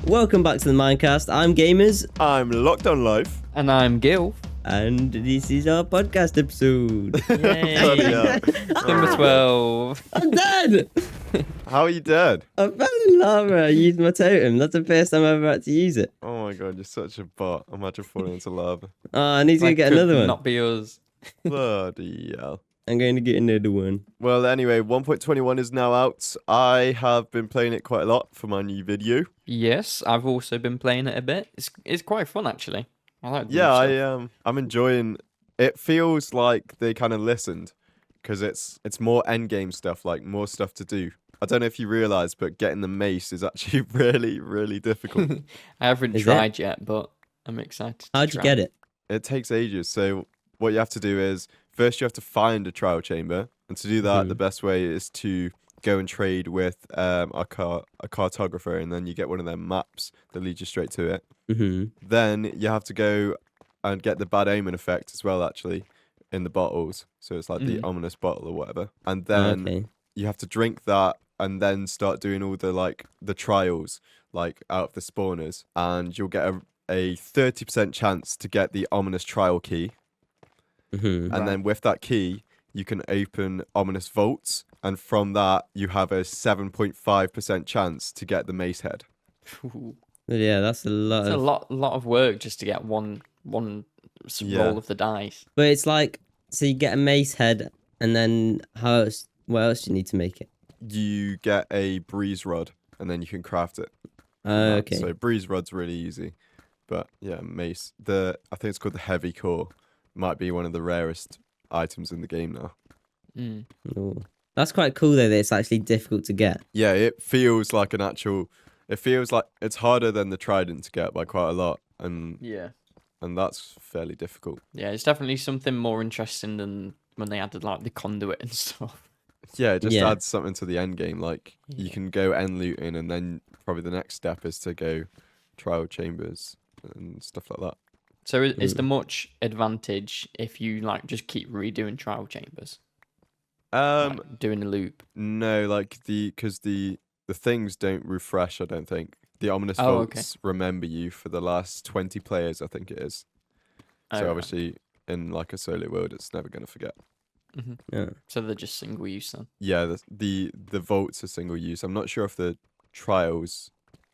Welcome back to the Minecast. I'm GamerZ. I'm locked on life. And I'm Gil. And this is our podcast episode. Yay. Number 12. I'm dead! How are you dead? I fell in lava. I used my totem. That's the first time I've ever had to use it. Oh my god, you're such a bot. Imagine falling into lava. Oh, I need to That get could another one. Not be us. Bloody hell. I'm going to get another one. Well, anyway, 1.21 is now out. I have been playing it quite a lot for my new video. Yes, I've also been playing it a bit. It's quite fun actually. I like. Yeah, I'm enjoying. It feels like they kind of listened, because it's more endgame stuff, like more stuff to do. I don't know if you realise, but getting the mace is actually really, really difficult. I haven't Is tried yet, but I'm excited. How'd you get it? It takes ages. So what you have to do is first you have to find a trial chamber, and to do that, the best way is to go and trade with a cartographer, and then you get one of their maps that leads you straight to it. Then you have to go and get the bad omen effect as well, actually, in the bottles. So it's like the ominous bottle or whatever, and then you have to drink that, and then start doing all the trials like out of the spawners, and you'll get a 30% chance to get the ominous trial key. And then with that key, you can open ominous vaults, and from that, you have a 7.5% chance to get the mace head. Yeah, that's a lot. It's a lot of work just to get one roll of the dice. But it's like, so you get a mace head, and then what else do you need to make it? You get a breeze rod, and then you can craft it. Okay. So breeze rod's really easy, but yeah, mace. I think it's called the heavy core. Might be one of the rarest items in the game now. Ooh. That's quite cool though, that it's actually difficult to get. Yeah, it feels like it feels like it's harder than the trident to get by quite a lot, and that's fairly difficult. Yeah, it's definitely something more interesting than when they added like the conduit and stuff. Yeah, it just adds something to the end game. Like you can go end looting, and then probably the next step is to go trial chambers and stuff like that. So is there much advantage if you like just keep redoing trial chambers? Like doing a loop? No, because the things don't refresh, I don't think. The ominous vaults remember you for the last 20 players, I think it is. So obviously in like a solo world, it's never going to forget. Yeah. So they're just single use then? Yeah, the vaults are single use. I'm not sure if the trials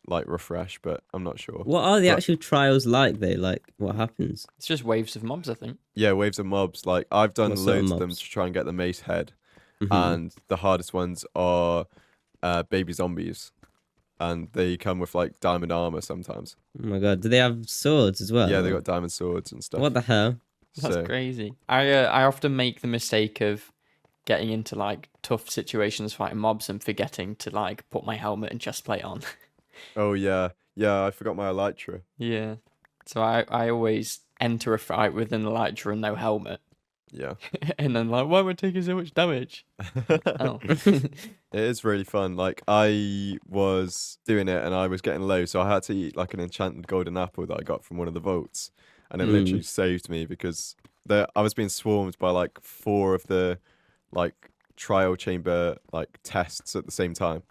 like refresh, but I'm not sure. What are the actual trials like though? Like what happens? It's just waves of mobs, I think. Yeah, waves of mobs. Like I've done What sort of loads of them mobs? to try and get the mace head, and the hardest ones are baby zombies, and they come with like diamond armor sometimes. Oh my god, do they have swords as well? Yeah, they got diamond swords and stuff. What the hell? That's crazy. I often make the mistake of getting into like tough situations fighting mobs and forgetting to like put my helmet and chestplate on. Oh yeah, I forgot my elytra. Yeah. So I always enter a fight with an elytra and no helmet. Yeah. And then like, why am I taking so much damage? Oh. It is really fun. Like I was doing it and I was getting low, so I had to eat like an enchanted golden apple that I got from one of the vaults, and it literally saved me because I was being swarmed by like 4 of the like trial chamber like tests at the same time.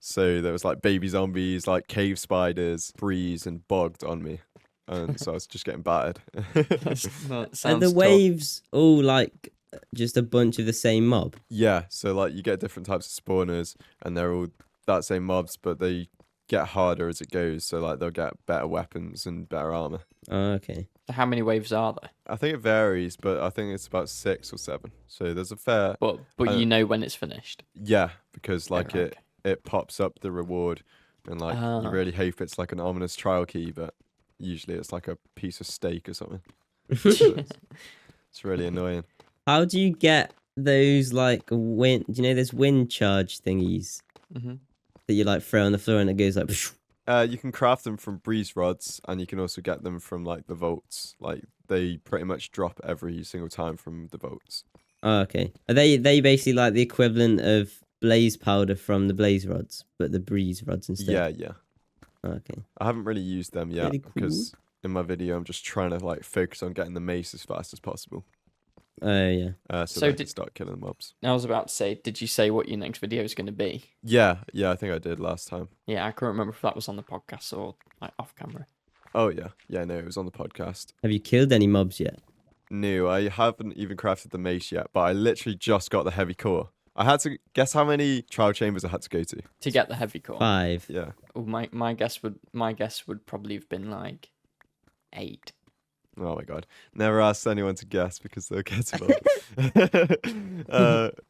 So there was like baby zombies, like cave spiders, breeze, and bogged on me, and so I was just getting battered. Are the waves all like just a bunch of the same mob? Yeah, so like you get different types of spawners, and they're all that same mobs, but they get harder as it goes. So like they'll get better weapons and better armor. Oh, okay. How many waves are there? I think it varies, but I think it's about 6 or 7. So there's a fair. But you know when it's finished. Yeah, because like Okay. it pops up the reward, and like you really hope it's like an ominous trial key, but usually it's like a piece of steak or something. It's really annoying. How do you get those like wind? Do you know there's wind charge thingies that you like throw on the floor and it goes like? You can craft them from breeze rods, and you can also get them from like the vaults. Like they pretty much drop every single time from the vaults. Oh, okay. Are they basically like the equivalent of blaze powder from the blaze rods, but the breeze rods instead? Yeah. Oh, okay. I haven't really used them yet Pretty cool. because in my video I'm just trying to like focus on getting the mace as fast as possible. Oh yeah. So So they can start killing mobs. I was about to say, did you say what your next video is going to be? Yeah, I think I did last time. Yeah, I can't remember if that was on the podcast or like off camera. Oh yeah, no, it was on the podcast. Have you killed any mobs yet? No, I haven't even crafted the mace yet, but I literally just got the heavy core. I had to guess how many trial chambers I had to go to. To get the heavy core. 5. Yeah. Oh, my guess would probably have been like 8. Oh my god. Never asked anyone to guess because they'll get it.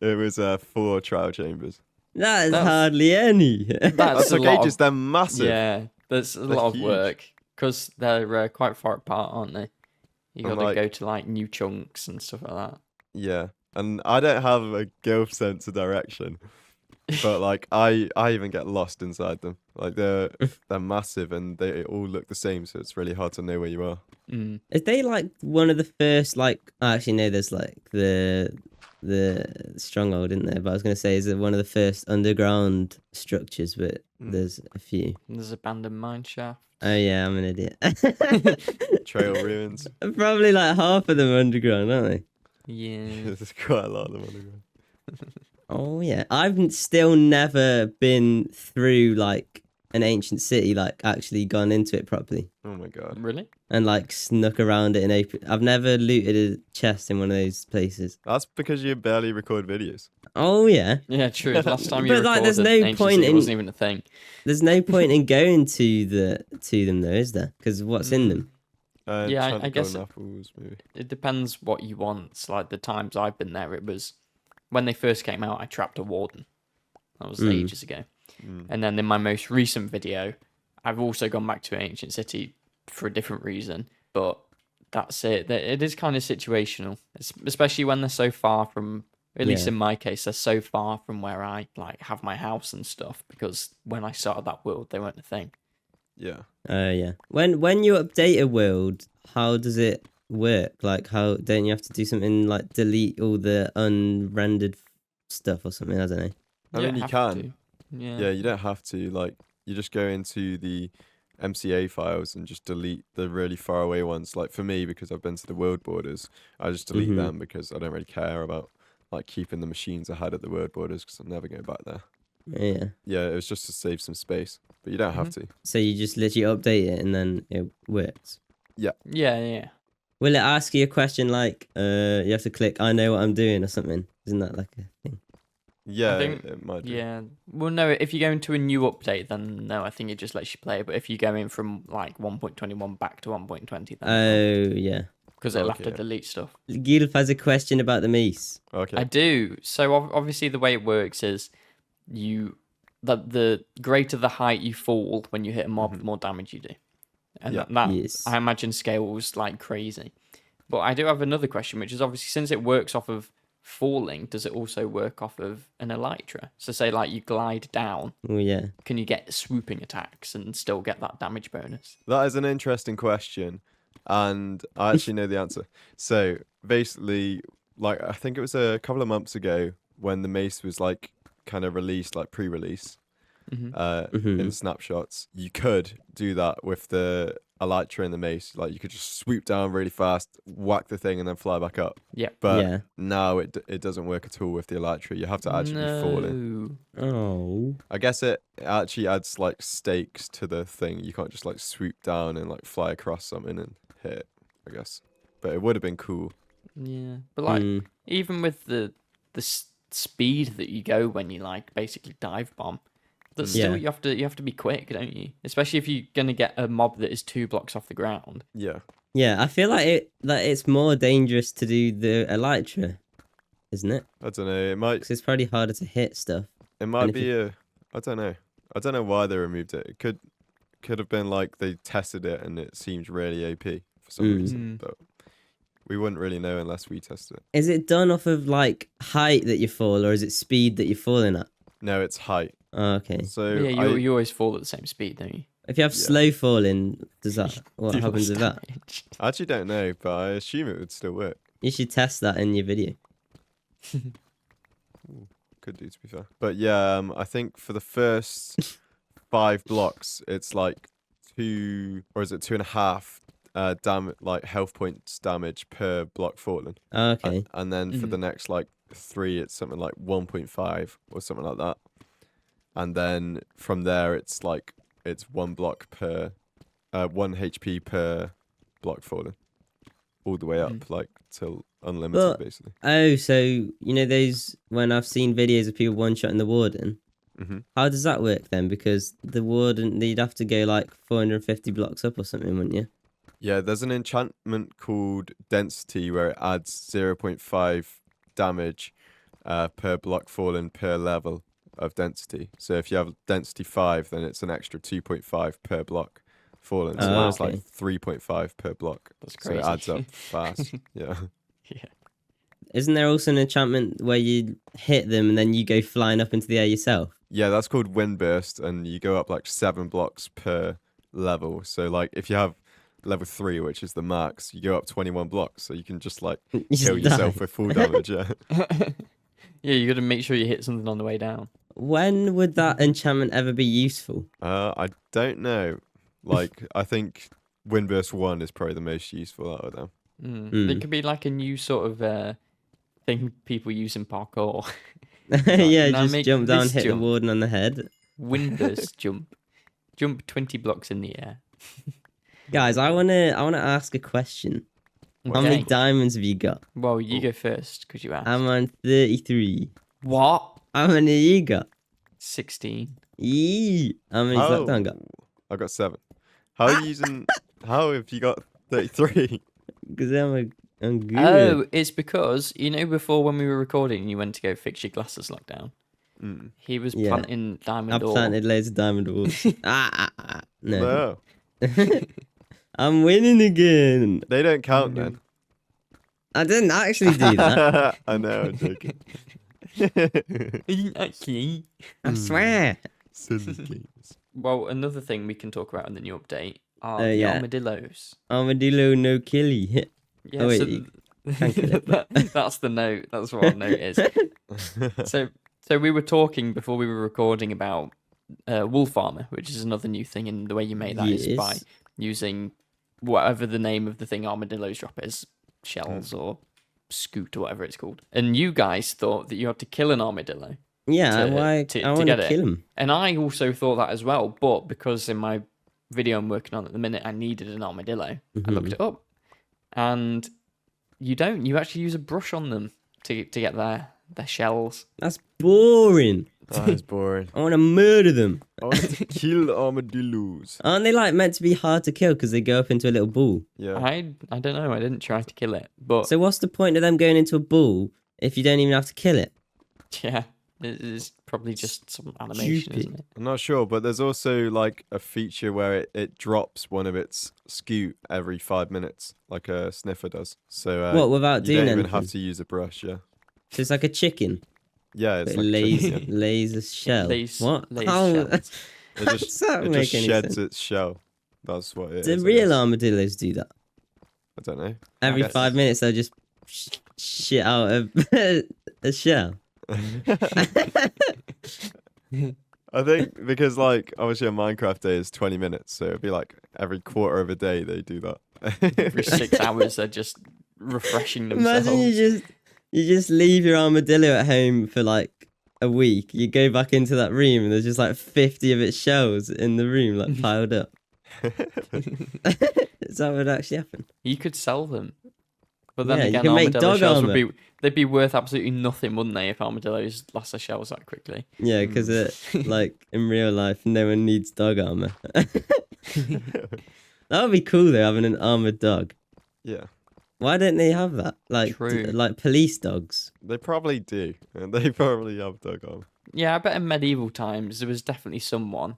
It was 4 trial chambers. That is That's- hardly any. That's a okay, lot. just they're massive. Yeah, that's a They're lot of huge. work because they're quite far apart, aren't they? You And, got to like- go to like new chunks and stuff like that. Yeah. And I don't have a gilf sense of direction. But like I even get lost inside them. Like they're massive and they all look the same, so it's really hard to know where you are. Mm. Is they like one of the first like actually no, there's like the stronghold in there, but I was gonna say is it one of the first underground structures, but there's a few. There's abandoned mine shaft. Oh yeah, I'm an idiot. Trail ruins. Probably like half of them are underground, aren't they? Yeah. There's quite a lot of them underground. Oh yeah, I've still never been through like an ancient city, like actually gone into it properly Oh my god. Really? and like snuck around it and open. I've never looted a chest in one of those places. That's because you barely record videos. Oh yeah, Yeah, true. Last time you But, like, there's recorded no Ancient point City, it in- wasn't even a thing. there's no point in going to them though, is there? Because what's in them? Yeah, I Enchanted guess golden apples, maybe. It depends what you want. So, like the times I've been there, it was when they first came out. I trapped a warden. That was ages ago. And then in my most recent video, I've also gone back to Ancient City for a different reason. But that's it. It is kind of situational, especially when they're so far from. At least Yeah. in my case, they're so far from where I like have my house and stuff. Because when I started that world, they weren't a thing. Yeah. Yeah. When you update a world, how does it work? Like, how don't you have to do something like delete all the unrendered stuff or something? I don't know. I mean, you have can. to. Yeah. Yeah, you don't have to. Like, you just go into the MCA files and just delete the really far away ones. Like, for me, because I've been to the world borders, I just delete Mhm. them because I don't really care about, like, keeping the machines I had at the world borders because I'm never going back there. Yeah. Yeah, it was just to save some space. But you don't have to. So you just literally update it and then it works. Yeah. Will it ask you a question like, you have to click I know what I'm doing or something? Isn't that like a thing? Yeah, think- it might do. Yeah. Well, no, if you go into a new update, then no, I think it just lets you play. But if you go in from like 1.21 back to 1.20, then Oh yeah. because it'll have to Okay. delete stuff. Gilf has a question about the mace. Okay. I do. So obviously, the way it works is the greater the height you fall when you hit a mob, the more damage you do. And Yeah. that Yes. I imagine scales like crazy. But I do have another question, which is obviously since it works off of falling, does it also work off of an elytra? So say like you glide down, Oh yeah. can you get swooping attacks and still get that damage bonus? That is an interesting question, and I actually know the answer. So basically, like I think it was a couple of months ago when the mace was like kind of released, like pre-release, in snapshots. You could do that with the elytra and the mace. Like you could just swoop down really fast, whack the thing, and then fly back up. Yeah. But Yeah. now it doesn't work at all with the elytra. You have to actually be falling. No. Oh. I guess it actually adds like stakes to the thing. You can't just like swoop down and like fly across something and hit it, I guess. But it would have been cool. Yeah. But like Mm. even with the speed that you go when you like basically dive bomb, but still Yeah. you have to be quick, don't you? Especially if you're gonna get a mob that is 2 blocks off the ground. Yeah. Yeah, I feel like it's more dangerous to do the elytra, isn't it? I don't know. It might Because it's probably harder to hit stuff. it might and if be a I don't know. I don't know why they removed it. It could have been like they tested it and it seemed really OP for some reason. But we wouldn't really know unless we tested it. Is it done off of like height that you fall, or is it speed that you're falling at? No, it's height. Oh, okay. So Yeah, you always fall at the same speed, don't you? If you have Yeah. slow falling, does that what Do happens with less that? damage. I actually don't know, but I assume it would still work. You should test that in your video. Could do, to be fair. But yeah, I think for the first 5 blocks, it's like 2 or is it 2.5 like health points damage per block fallen. Okay. And then for the next like 3, it's something like 1.5 or something like that. And then from there, it's 1 block per 1 HP per block fallen, all the way up like till unlimited, basically. Oh, so you know those when I've seen videos of people one-shotting the warden. How does that work then? Because the warden, you'd have to go like 450 blocks up or something, wouldn't you? Yeah, there's an enchantment called Density where it adds 0.5 damage per block fallen per level of density. So if you have density 5, then it's an extra 2.5 per block fallen. So that's like 3.5 per block. That's crazy. So it adds up fast. Yeah. Yeah. Isn't there also an enchantment where you hit them and then you go flying up into the air yourself? Yeah, that's called Wind Burst, and you go up like 7 blocks per level. So like if you have level 3, which is the max, you go up 21 blocks, so you can just like kill yourself with full damage. Yeah. Yeah, you got to make sure you hit something on the way down. When would that enchantment ever be useful? I don't know. Like I think Wind Burst 1 is probably the most useful out of them. It could be like a new sort of thing people use in parkour. Yeah, now just make jump down, this hit the jump. warden on the head. Wind burst jump. Jump 20 blocks in the air. Guys, I wanna ask a question. How many Okay. diamonds have you got? Well, you go first because you asked. I'm on 33. What? How many you got? 16. Yee. How many's that done got? I got 7. How are you using? How have you got 33? Because I'm good. Oh, it's because, you know, before when we were recording, you went to go fix your glasses lockdown. He was Yeah. planting I diamond ore. planted loads of diamond ores. No. No, I'm winning again. they don't count then. I didn't actually do that. I know, I'm joking. Actually. I swear. Silly games. Well, another thing we can talk about in the new update are the yeah. armadillos. Armadillo no killy. Yeah, Oh, wait, so you can't kill it. that's the note. That's what our note is. So we were talking before we were recording about wolf armor, which is another new thing, and the way you make that is by Yes. using whatever the name of the thing armadillos drop is, shells or scoot or whatever it's called. And you guys thought that you had to kill an armadillo. Yeah, I to want get to it. kill him. And I also thought that as well, but because in my video I'm working on at the minute, I needed an armadillo. I looked it up, and you don't. You actually use a brush on them to get their shells. That's boring. That is boring. I want to murder them. I want to kill armadillos. Aren't they like meant to be hard to kill because they go up into a little ball? Yeah. I don't know. I didn't try to kill it, but So what's the point of them going into a ball if you don't even have to kill it? yeah, it is probably just some animation, Stupid. isn't it? I'm not sure, but there's also like a feature where it drops one of its scoot every 5 minutes, like a sniffer does. So What, without you doing don't even anything? have to use a brush. Yeah. So it's like a chicken. Yeah, it's It like a lays, chicken, yeah. lays a shell. lays- What? lays How? shells. It Does just, that it make just any sheds sense? its shell. That's what it is. Do I real guess. armadillos do that? I don't know. Every guess. 5 minutes they'll just shit out a shell. I think because like obviously a Minecraft day is 20 minutes, so it'd be like every quarter of a day they do that. Every 6 hours, they're just refreshing themselves. Imagine you just leave your armadillo at home for like a week. You go back into that room and there's just like 50 of its shells in the room, like piled up. Is that what would actually happen? You could sell them. But then Yeah, you again, can make armadillo dog shells armor. they'd be worth absolutely nothing, wouldn't they, if armadillos lost their shells that quickly? Yeah, because like in real life, no one needs dog armor. That would be cool though, having an armored dog. Yeah, Why don't they have that? Like, True. like police dogs. they probably do, and they probably have dog armor. Yeah, I bet in medieval times there was definitely someone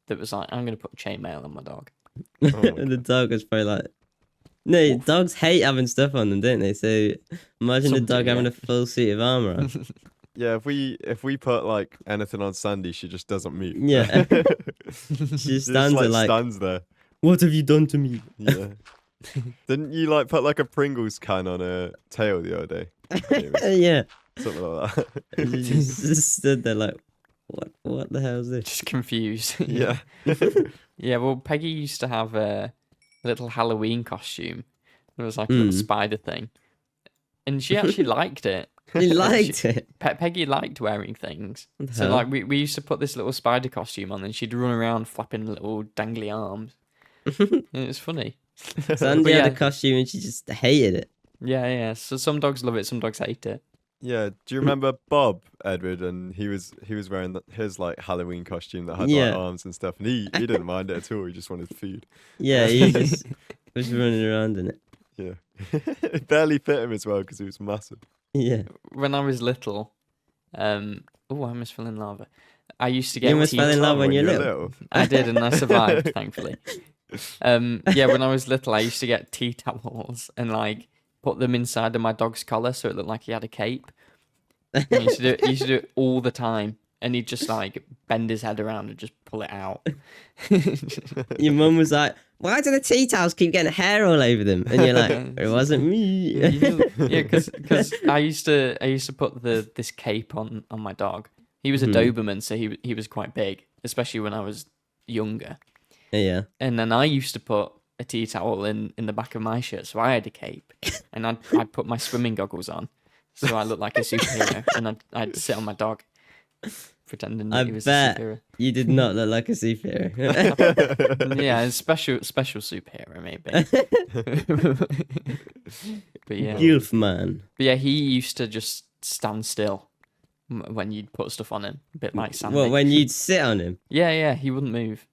that was like, I'm going to put chainmail on my dog. And the dog was probably like, no, dogs hate having stuff on them, don't they? So imagine the Some dog do, having yeah. a full suit of armor on. Yeah, if we put like anything on Sandy, she just doesn't move. Yeah. She She just stands there like, stands there. what have you done to me? Yeah. Didn't you like put like a Pringles can on her tail the other day? Maybe, Yeah. something like that. And she just stood there like, what the hell is this? Just confused. Yeah. Yeah, well, Peggy used to have little Halloween costume. It was like a little spider thing, and she actually liked it. You liked it. Peggy liked wearing things. What the So hell? like we used to put this little spider costume on, and she'd run around flapping little dangly arms. And it was funny. Sandy But had a yeah. costume and she just hated it. Yeah. So some dogs love it, some dogs hate it. Yeah, do you remember Bob, Edward? And he was wearing his like Halloween costume that had Yeah. like arms and stuff, and he didn't mind it at all. He just wanted food. Yeah, he just was running around in it. Yeah, it barely fit him as well because he was massive. Yeah. When I was little, I almost fell in lava. I used to get You almost fell in love when you were little. I did, and I survived, thankfully. Yeah, when I was little, I used to get tea towels and like put them inside of my dog's collar so it looked like he had a cape. And he used to do it all the time, and he'd just like bend his head around and just pull it out. Your mum was like, "Why do the tea towels keep getting hair all over them?" And you're like, "It wasn't me." Yeah, because I used to put this cape on my dog. He was a Doberman, so he was quite big, especially when I was younger. Yeah. And then I used to put a tea towel in the back of my shirt, so I had a cape, and I'd put my swimming goggles on, so I looked like a superhero, and I'd sit on my dog, pretending that I he was bet a superhero. you did not look like a superhero. Yeah, a special superhero maybe. But yeah, Gilf man. but yeah, he used to just stand still when you'd put stuff on him, a bit like Sandy. What, when you'd sit on him? Yeah, he wouldn't move.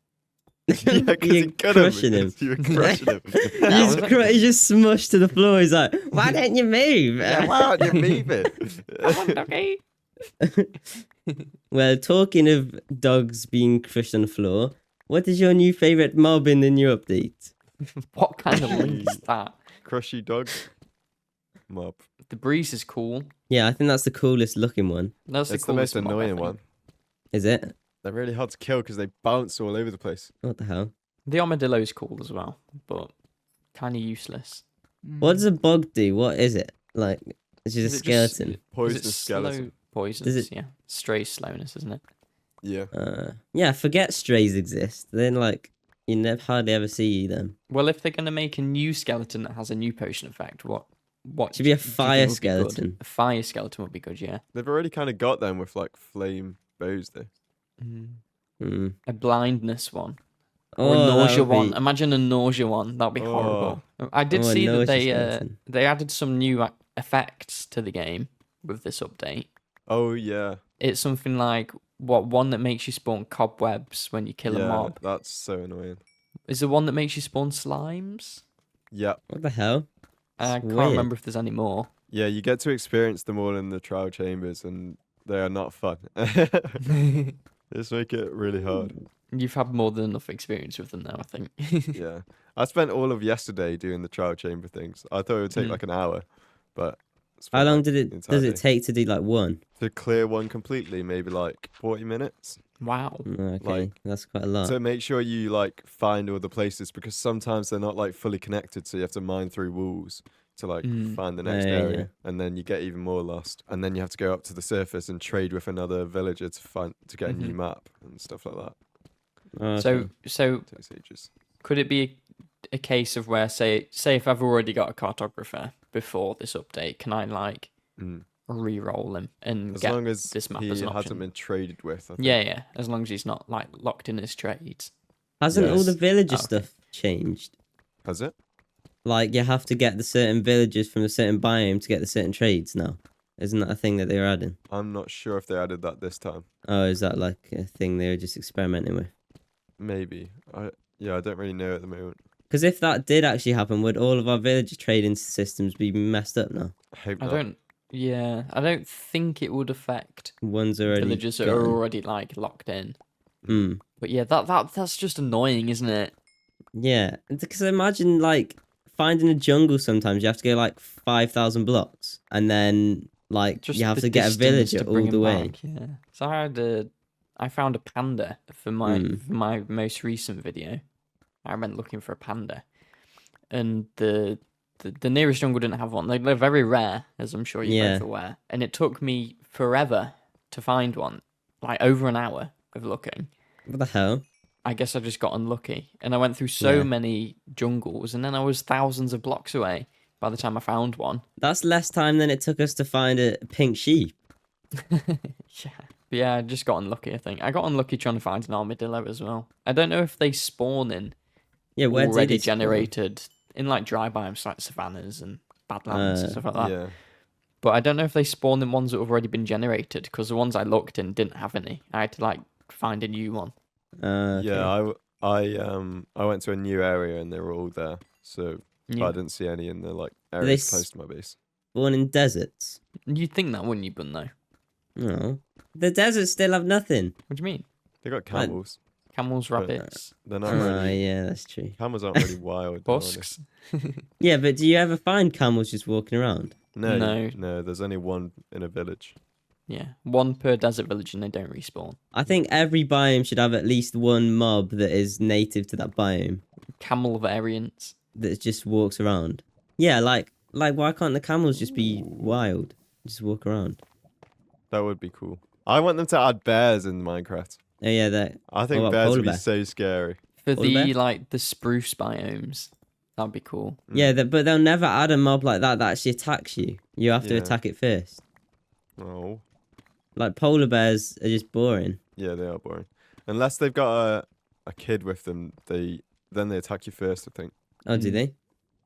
Yeah, because You're he couldn't. crushing him. You were crushing him. He's just smushed to the floor. He's like, "Why don't you move?" Why aren't you moving? Okay. Well, talking of dogs being crushed on the floor, what is your new favourite mob in the new update? What kind of link is that? Crushy dog mob. The breeze is cool. Yeah, I think that's the coolest looking one. That's It's the the most coolest mob, I annoying think. one. Is it? They're really hard to kill because they bounce all over the place. What the hell? The armadillo's cool as well, but kind of useless. What does a bug do? What is it? Like, it's just Is a it just- skeleton. Poisonous Is it skeleton. slow poisons? Does it- Yeah, stray slowness, isn't it? Yeah. Yeah, forget strays exist. Then, like, you never hardly ever see them. Well, if they're gonna make a new skeleton that has a new potion effect, what Should be a do you think fire would be good? skeleton. A fire skeleton would be good, yeah. They've already kind of got them with like flame bows though. Mm. A blindness one. Or Oh, a that nausea would one. be- Imagine a nausea one. That'd be horrible. I did Oh, a see that nausea skeleton. they added some new effects to the game with this update. Oh yeah. It's something like one that makes you spawn cobwebs when you kill a Yeah, mob. that's so annoying. Is there one that makes you spawn slimes? Yep. What the hell? I It's can't weird. remember if there's any more. Yeah, you get to experience them all in the trial chambers, and they are not fun. Just make it really hard. You've had more than enough experience with them now, I think. Yeah, I spent all of yesterday doing the trial chamber things. I thought it would take like an hour, but I spent, How long like, did the it entire does it day. take to do like one? To clear one completely? Maybe like 40 minutes. Wow. Okay, Like, that's quite a lot. So make sure you like find all the places because sometimes they're not like fully connected, so you have to mine through walls to like find the next Yeah, area, yeah. and then you get even more lost, and then you have to go up to the surface and trade with another villager to get a new map and stuff like that. Okay. So It takes ages. could it be a case of where say if I've already got a cartographer before this update, can I like re-roll him and As get long as this map he as an hasn't option? been traded with. I think. Yeah, as long as he's not like locked in his trades. Hasn't all Yes. the villager Okay. stuff changed? Has it? Like you have to get the certain villagers from a certain biome to get the certain trades now. Isn't that a thing that they were adding? I'm not sure if they added that this time. Oh, is that like a thing they were just experimenting with? Maybe. I don't really know at the moment. Because if that did actually happen, would all of our villager trading systems be messed up now? I hope I not. don't think it would affect One's already villagers that gone. are already like locked in. Mm. But yeah, that's just annoying, isn't it? Yeah, because imagine like finding a jungle. Sometimes you have to go like 5,000 blocks, and then like Just you have the to get a distance villager to all bring the 'em way. back, yeah. So I found a panda for my most recent video. I went looking for a panda, and the nearest jungle didn't have one. They're very rare, as I'm sure you're both aware. And it took me forever to find one, like over an hour of looking. What the hell? I guess I just got unlucky, and I went through so many jungles, and then I was thousands of blocks away by the time I found one. That's less time than it took us to find a pink sheep. Yeah, I just got unlucky, I think. I got unlucky trying to find an armadillo as well. I don't know if they spawn in Where did already it spawn? generated in like dry biomes like savannas and badlands and stuff like that. Yeah. But I don't know if they spawn in ones that have already been generated, because the ones I looked in didn't have any. I had to like find a new one. Okay. Yeah, I went to a new area and they were all there. So but I didn't see any in the like areas close to my base. Spawn in deserts. You'd think that, wouldn't you, but no. No. The deserts still have nothing. What do you mean? They got camels. Camels, But rabbits, they're not really. Yeah, that's true. Camels aren't really wild. though, are they? husks. Yeah, but do you ever find camels just walking around? No. There's only one in a village. Yeah, one per desert village, and they don't respawn. I think every biome should have at least one mob that is native to that biome Camel variants. that just walks around. Yeah, like why can't the camels just be wild? Just walk around. That would be cool. I want them to add bears in Minecraft. Oh yeah, that. I think about bears polar would be bear? so scary. For Polar the bear? like the spruce biomes, that'd be cool. Yeah, but they'll never add a mob like that actually attacks you. You have to Yeah. attack it first. Oh. Like polar bears are just boring. Yeah, they are boring. Unless they've got a kid with them, then they attack you first, I think. Oh, do they?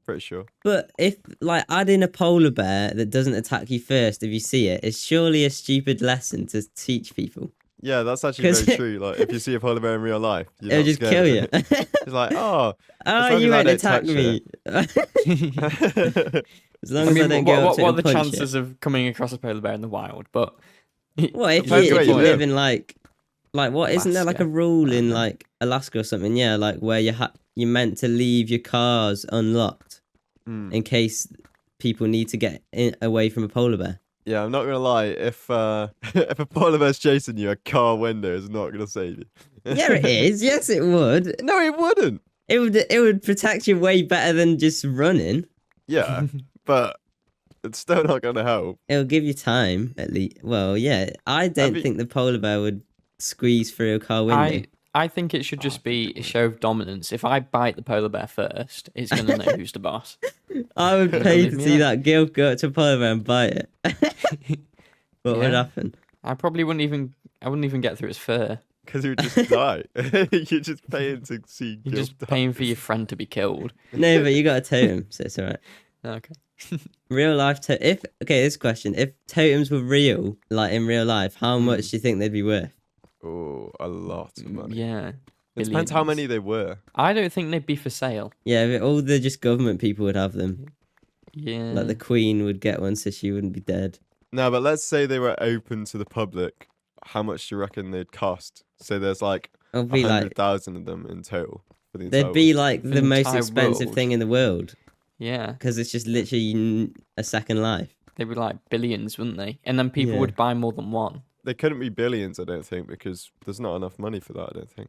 Pretty sure. But if like adding a polar bear that doesn't attack you first if you see it is surely a stupid lesson to teach people. Yeah, that's actually 'Cause very true. Like if you see a polar bear in real life, you're It'll not just scared kill of you. it. It's like, oh, Oh, long you as I won't don't attack touch me. As long as I don't go up to it what are and the punch chances of coming across a polar bear in the wild? But it. What if Depends you, where if you you live. live in like what isn't there like a Alaska. rule in know. like Alaska or something? Yeah, like where you're meant to leave your cars unlocked in case people need to get away from a polar bear. Yeah, I'm not gonna lie. If if a polar bear's chasing you, a car window is not gonna save you. Yeah, it is. Yes, it would. No, it wouldn't. It would protect you way better than just running. Yeah, but it's still not gonna help. It'll give you time at least. Well, yeah, I don't think the polar bear would squeeze through a car window. I think it should just be a show of dominance. If I bite the polar bear first, it's gonna know who's the boss. I would pay Leave to me see out. that Gil go up to a polar bear and bite it. What would Yeah. happen? I probably wouldn't even get through its fur. Because he would just die. You're just paying to see. You're Gil just die. paying for your friend to be killed. No, but you got a totem, so it's alright. Okay. Real life this question: if totems were real, like in real life, how much do you think they'd be worth? Oh, a lot of money. Yeah. It depends how billions. many they were. I don't think they'd be for sale. Yeah, but all the just government people would have them. Yeah. Like the Queen would get one, so she wouldn't be dead. No, but let's say they were open to the public. How much do you reckon they'd cost? So there's like It'd be like 100,000 of them in total. For the entire they'd be world. like For the the most entire expensive world. thing in the world Yeah. because it's just literally a second life. They'd be like billions, wouldn't they? And then people Yeah. would buy more than one. They couldn't be billions, I don't think, because there's not enough money for that, I don't think.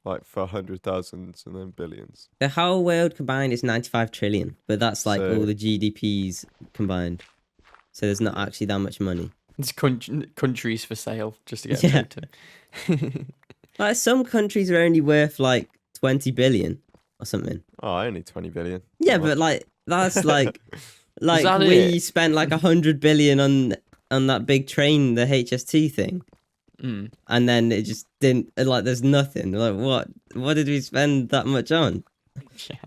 Like for 100,000s and then billions. The whole world combined is 95 trillion, but that's like So- all the GDPs combined. So there's not actually that much money. It's countries for sale just to get Yeah. a totem. Like some countries are only worth like 20 billion or something. Oh, only 20 billion. Yeah, Not but like that's like that we it? spent like 100 billion on that big train, the HS2 thing, Mm. and then it just didn't like. There's nothing. Like what did we spend that much on? Yeah.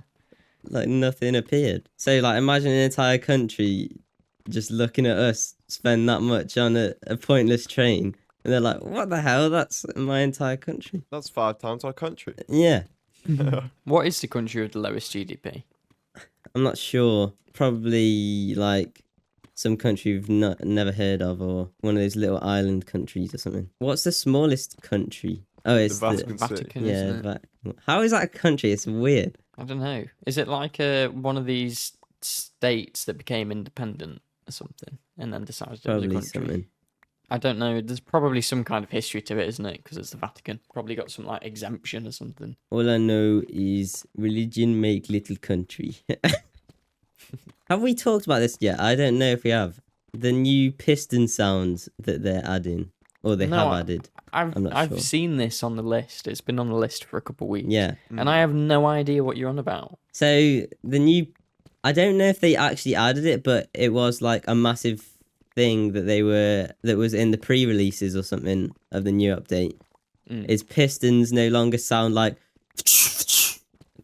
Like nothing appeared. So like imagine an entire country just looking at us spend that much on a pointless train, and they're like, what the hell? That's my entire country. That's 5 times our country. Yeah, What is the country with the lowest GDP? I'm not sure. Probably like some country we've never heard of, or one of those little island countries or something. What's the smallest country? Oh, it's the Vatican City. Vatican, yeah. isn't it? How is that a country? It's weird. I don't know. Is it like one of these states that became independent or something and then decided it was a Probably country? something. I don't know. There's probably some kind of history to it, isn't it? Because it's the Vatican. Probably got some like exemption or something. All I know is religion make little country. Have we talked about this yet? I don't know if we have. The new piston sounds that they're adding. or they No, have added. I'm not I've sure. seen this on the list. It's been on the list for a couple of weeks. Yeah. And I have no idea what you're on about. So the new, I don't know if they actually added it, but it was like a massive thing that was in the pre-releases or something of the new update. Is pistons no longer sound like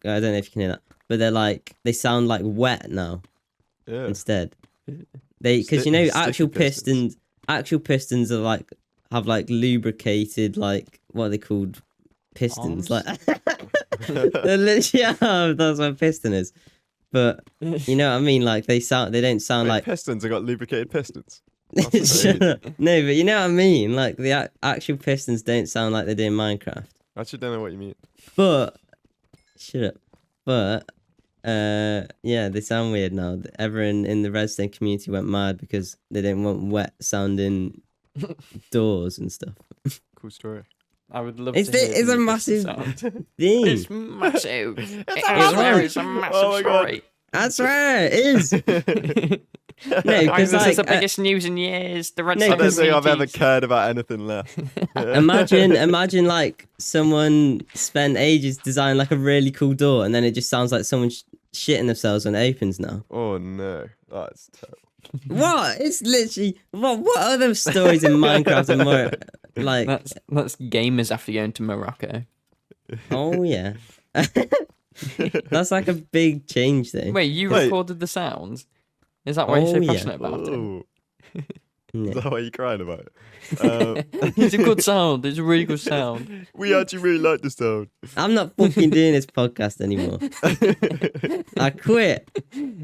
I don't know if you can hear that, but they sound like wet now instead. Because you know actual pistons are like have like lubricated like what are they called pistons Arms? like they're literally that's what a piston is. But you know what I mean, like they don't sound like pistons. I got lubricated pistons. Shut up. No, but you know what I mean, like the actual pistons don't sound like they do in Minecraft. I actually don't know what you mean. But shut up. But yeah, they sound weird now. Everyone in the redstone community went mad because they didn't want wet sounding doors and stuff. Cool story. I would love It's to hear it's the a new massive piston sound. thing. It's massive. massive. It's a massive Oh my God. story. I swear it is. No, because This is the like biggest news in years. The No, I redstone don't think I've ever communities. cared about anything less. imagine like someone spent ages designing like a really cool door, and then it just sounds like someone shitting themselves when it opens now. Oh no, that's terrible. What? It's literally what other stories in Minecraft are more like? That's gamers after going to Morocco. Oh yeah, that's like a big change though. Wait, you Wait. recorded the sounds? Is that why you're Oh, so yeah. passionate about it? Oh, Yeah. is that why you're crying about it? It's a good sound. It's a really good sound. We actually really like the sound. I'm not fucking doing this podcast anymore. I quit.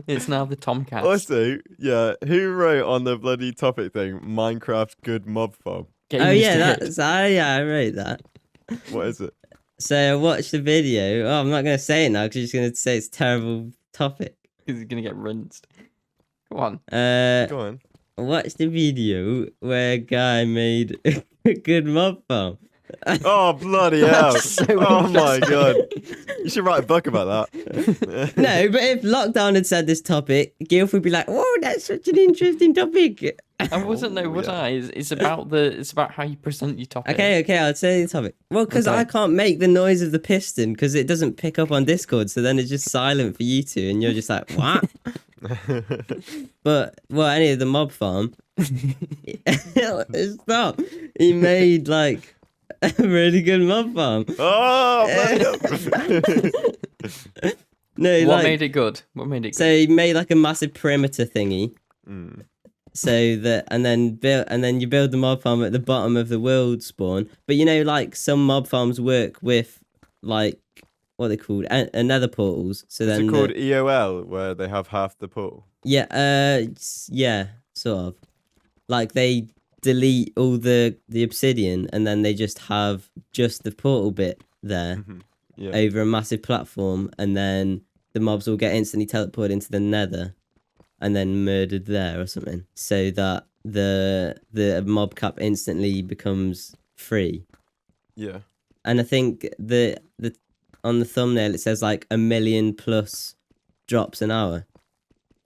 It's now the Tomcast. Also, yeah, who wrote on the bloody topic thing, Minecraft good mob farm? Oh Gamers yeah, did. I wrote that. What is it? So I watched the video. Oh, I'm not gonna say it now because you're just gonna say it's a terrible topic. He's gonna get rinsed. Come on. Go on. Watch the video where a guy made a good mob farm. Oh, bloody hell. That's so Oh my interesting. God. You should write a book about that. No, but if Lockdown had said this topic, Gilf would be like, "Oh, that's such an interesting topic." I wasn't know, was yeah. I? It's about how you present your topic. Okay, I'll say the topic. Well, because Okay. I can't make the noise of the piston because it doesn't pick up on Discord, so then it's just silent for you two, and you're just like, "What?" But anyway, the mob farm. Stop. He made like a really good mob farm. Oh, bloody hell. No, What like made it good? What made it good? so he made like a massive perimeter thingy. Mm. So that and then you build the mob farm at the bottom of the world spawn. But you know, like some mob farms work with like what are they called? Nether portals. So Is then it called EOL, where they have half the pool? yeah, sort of. Like they delete all the obsidian and then they just have just the portal bit there Yeah. over a massive platform, and then the mobs will get instantly teleported into the Nether and then murdered there or something, so that the mob cap instantly becomes free. Yeah. And I think the on the thumbnail it says like 1 million plus drops an hour.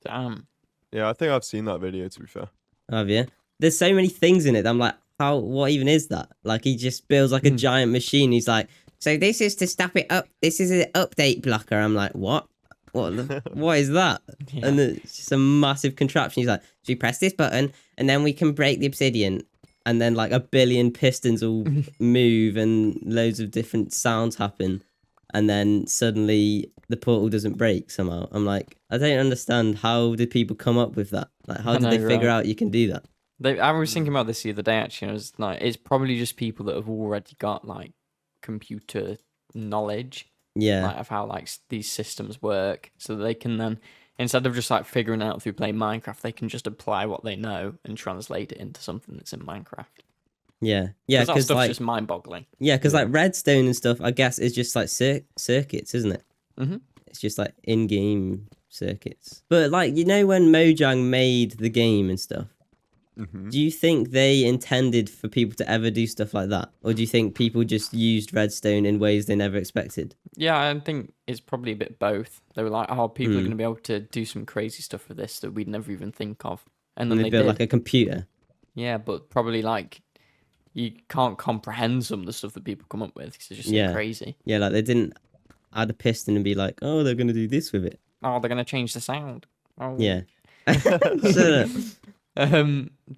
Damn. Yeah, I think I've seen that video, to be fair. Have you? There's so many things in it that I'm like, what even is that? Like he just builds like a giant machine. He's like, so this is to stop it up. This is an update blocker. I'm like, what? What is that? Yeah. And it's just a massive contraption. He's like, so we press this button and then we can break the obsidian. And then like 1 billion pistons will move and loads of different sounds happen. And then suddenly the portal doesn't break somehow. I'm like, I don't understand. How did people come up with that? Like, how I did know, they figure right? out you can do that? I was thinking about this the other day actually. And I was like, it's probably just people that have already got like computer knowledge, Yeah. like of how like these systems work, so that they can then, instead of just like figuring out through playing Minecraft, they can just apply what they know and translate it into something that's in Minecraft. Yeah. That Because stuff's like, just mind-boggling. like redstone and stuff, I guess, is just like circuits, isn't it? Mm-hmm. It's just like in-game circuits. But like, you know, when Mojang made the game and stuff, Mm-hmm. do you think they intended for people to ever do stuff like that? Or do you think people just used redstone in ways they never expected? Yeah, I think it's probably a bit both. They were like, oh, people are Hmm. going to be able to do some crazy stuff with this that we'd never even think of. And And then they they built did. like a computer. Yeah, but probably like you can't comprehend some of the stuff that people come up with because it's just so crazy. Yeah, like they didn't add a piston and be like, oh, they're gonna do this with it. Oh, they're gonna change the sound. Oh. Yeah. Shut up.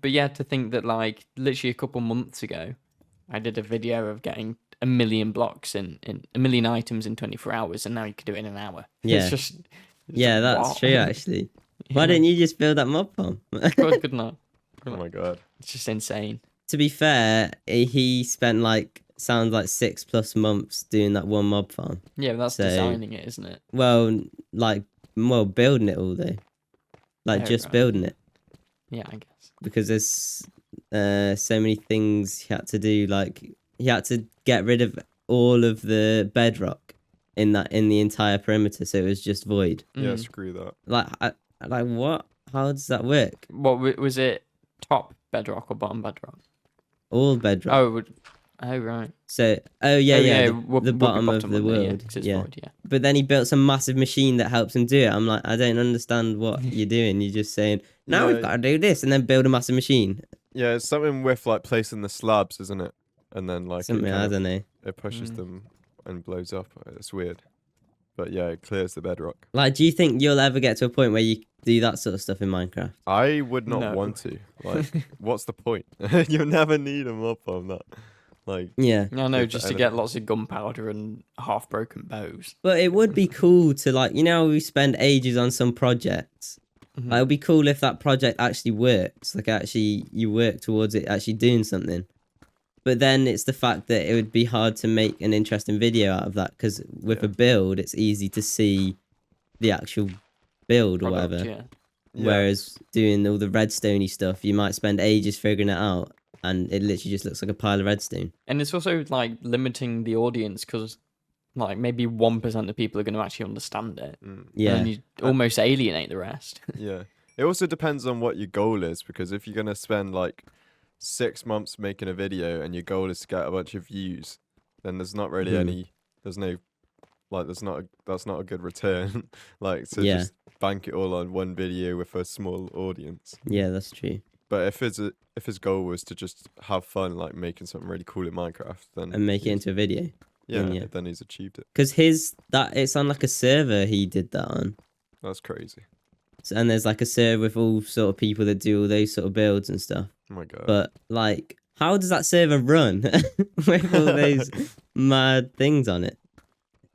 But yeah, to think that like literally a couple months ago, I did a video of getting 1 million blocks in 1 million items in 24 hours, and now you could do it in an hour. Yeah. It's just That's what? true actually. Why didn't you just build that mob farm? Good night. Oh my god. It's just insane. To be fair, he spent like sounds like 6+ months doing that one mob farm. Yeah, that's designing it, isn't it? Well, building it all though. Like just building it. Yeah, I guess. Because there's so many things he had to do. Like he had to get rid of all of the bedrock in the entire perimeter, so it was just void. Yeah, screw that. Like what? How does that work? What was it? Top bedrock or bottom bedrock? All bedrock. Oh right. So the bottom of the world. Void, yeah. But then he built some massive machine that helps him do it. I'm like, I don't understand what you're doing. You're just saying, now we've got to do this and then build a massive machine. Yeah, it's something with like placing the slabs, isn't it? And then like something I don't know. It pushes them and blows up. It's weird. But yeah, it clears the bedrock. Like, do you think you'll ever get to a point where you do that sort of stuff in Minecraft? I would not want to. Like, what's the point? You'll never need a mob on that. Like, yeah. No, just to get lots of gunpowder and half-broken bows. But it would be cool to, like, you know, we spend ages on some projects. Like, it would be cool if that project actually works. Like, actually, you work towards it actually doing something. But then it's the fact that it would be hard to make an interesting video out of that, because with a build, it's easy to see the actual build or whatever. Yeah. Whereas doing all the redstoney stuff, you might spend ages figuring it out, and it literally just looks like a pile of redstone. And it's also like limiting the audience, because like maybe 1% of people are going to actually understand it. Yeah. And you almost alienate the rest. Yeah. It also depends on what your goal is, because if you're going to spend like 6 months making a video and your goal is to get a bunch of views, then there's not really that's not a good return. Like, to just bank it all on one video with a small audience. Yeah, that's true. But if his goal was to just have fun, like making something really cool in Minecraft, then and make it into a video. Then he's achieved it. Because it's on like a server he did that on. That's crazy. So, and there's like a server with all sort of people that do all those sort of builds and stuff. Oh my god. But like, how does that server run with all those mad things on it?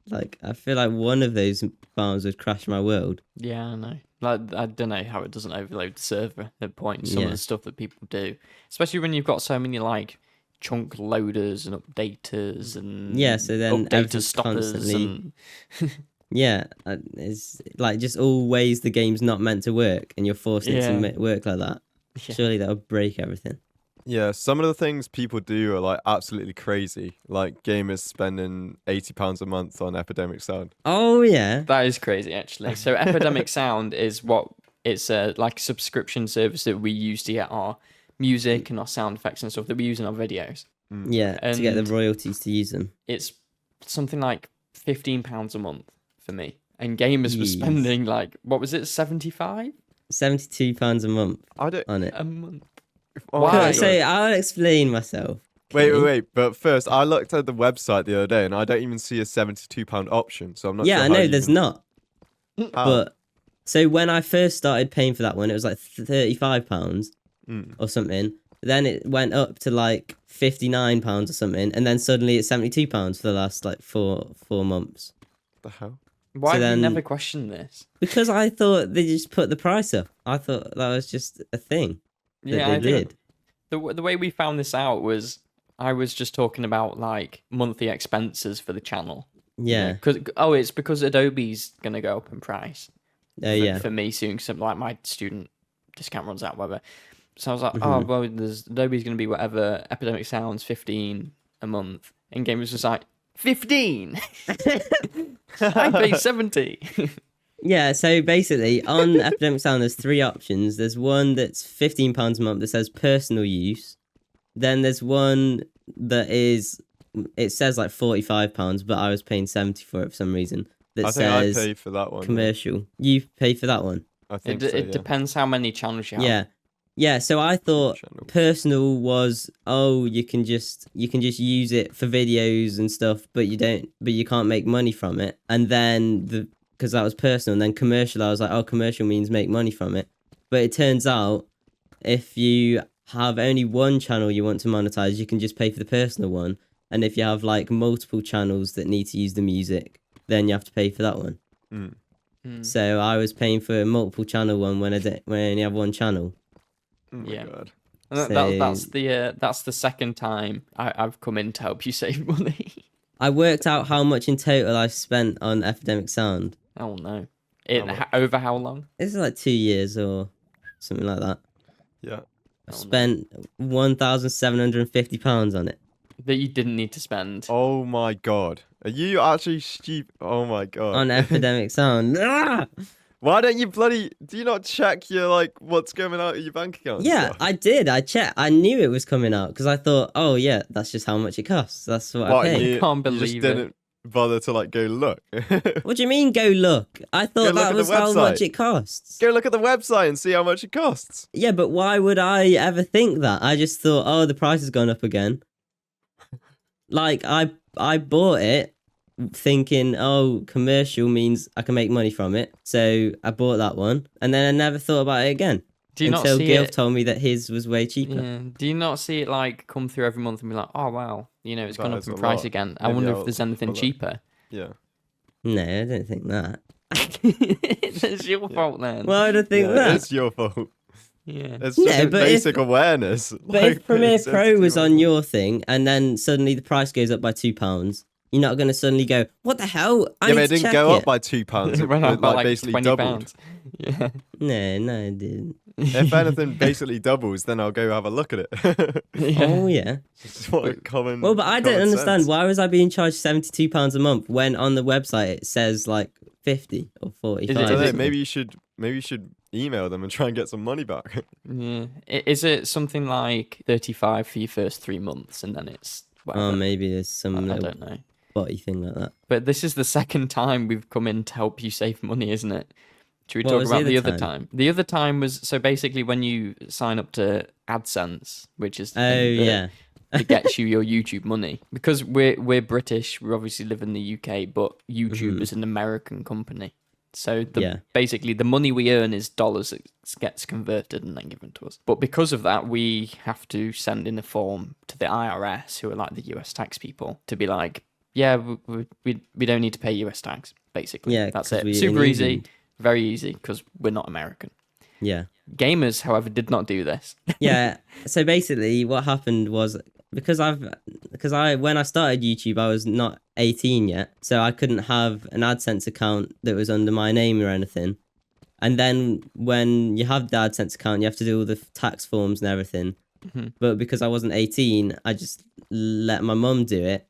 Like, I feel like one of those farms would crash my world. Yeah, I know. Like, I don't know how it doesn't overload the server at points. Some of the stuff that people do, especially when you've got so many like chunk loaders and updaters and so then updater stoppers constantly. It's like just all ways the game's not meant to work, and you're forced it to work like that. Yeah. Surely that would break everything. Yeah, some of the things people do are like absolutely crazy. Like gamers spending £80 a month on Epidemic Sound. Oh yeah, that is crazy actually. So Epidemic Sound is it's like a subscription service that we use to get our music and our sound effects and stuff that we use in our videos. Yeah, and to get the royalties to use them. It's something like £15 a month for me, and gamers were spending like, what was it, 75? £72 a month on it. A month. Why? So I'll explain myself. Okay? Wait. But first, I looked at the website the other day, and I don't even see a £72 option. So I'm not. Yeah, sure I know there's not. But so when I first started paying for that one, it was like £35 or something. Then it went up to like £59 or something, and then suddenly it's £72 for the last like four months. What the hell? Why have you never questioned this? Because I thought they just put the price up. I thought that was just a thing. Yeah, I did. The way we found this out was I was just talking about like monthly expenses for the channel. Yeah. It's because Adobe's gonna go up in price. For me soon, something like my student discount runs out, whatever. So I was like, Adobe's gonna be whatever. Epidemic Sound's 15 a month, and Game was just like 15. I pay 70. Yeah, so basically on Epidemic Sound there's 3 options. There's one that's £15 a month that says personal use. Then there's one that it says like £45, but I was paying 70 for it for some reason. I think I pay for that one. Commercial. You pay for that one? I think it depends how many channels you have. Yeah. Yeah, so I thought Channel. personal was you can just use it for videos and stuff, but you can't make money from it. And then because that was personal, and then commercial, I was like, commercial means make money from it. But it turns out if you have only one channel you want to monetize, you can just pay for the personal one. And if you have like multiple channels that need to use the music, then you have to pay for that one. So I was paying for a multiple channel one when I only have one channel. Oh my Yeah. god. And that's the second time I've come in to help you save money. I worked out how much in total I spent on Epidemic Sound. Oh no! Over how long? This is like 2 years or something like that. Yeah. I spent £1,750 on it. That you didn't need to spend. Oh my god. Are you actually stupid? Oh my god. On Epidemic Sound. Why don't you do you not check your what's going out of your bank account? and Yeah, stuff? I did. I checked. I knew it was coming out because I thought, oh yeah, that's just how much it costs. That's what I paid. You Can't you just believe didn't bother to go look. What do you mean go look? I thought look that at was the how much website. it costs. Go look at the website and see how much it costs. Yeah, but why would I ever think that? I just thought, oh, the price has gone up again. Like I bought it thinking, oh, commercial means I can make money from it. So I bought that one, and then I never thought about it again. Do you not until see Gil it? told me that his was way cheaper. Yeah. Do you not see it come through every month and be like, oh wow, it's That gone up is in a price lot. again. I Maybe wonder I'll if there's anything follow. cheaper. Yeah. No, I don't think that. It's your fault then. Why would I think Yeah, that? it's your fault. Yeah. It's No, just a but basic awareness. But if Premiere it's Pro sensitive was on awareness. your thing, and then suddenly the price goes up by £2, you're not going to suddenly go, what the hell? I Yeah, need but it to didn't check go it. up by £2. It Went up by basically £20. doubled. Yeah. No, it didn't. If anything basically doubles, then I'll go have a look at it. Oh, yeah. It's what common. Well, but I don't common understand. sense. Why was I being charged £72 a month when on the website it says like 50 or 45? I don't know, Is it- maybe you should email them and try and get some money back. Yeah. Is it something like 35 for your first 3 months and then it's whatever? Oh, maybe there's some I little don't know. body thing like that. But this is the second time we've come in to help you save money, isn't it? Should we What talk was about the the other other time? The other time was so basically when you sign up to AdSense, which is the Oh, thing that, yeah. that gets you your YouTube money. Because we're British, we obviously live in the UK, but YouTube is an American company. So basically the money we earn is dollars that gets converted and then given to us. But because of that, we have to send in a form to the IRS, who are like the US tax people, to be like, yeah, we don't need to pay US tax, basically. Yeah, that's 'cause it. we Super in easy, England. very easy, because we're not American. Yeah. GamerZ, however, did not do this. Yeah. So basically what happened was because when I started YouTube, I was not 18 yet. So I couldn't have an AdSense account that was under my name or anything. And then when you have the AdSense account, you have to do all the tax forms and everything. But because I wasn't 18, I just let my mum do it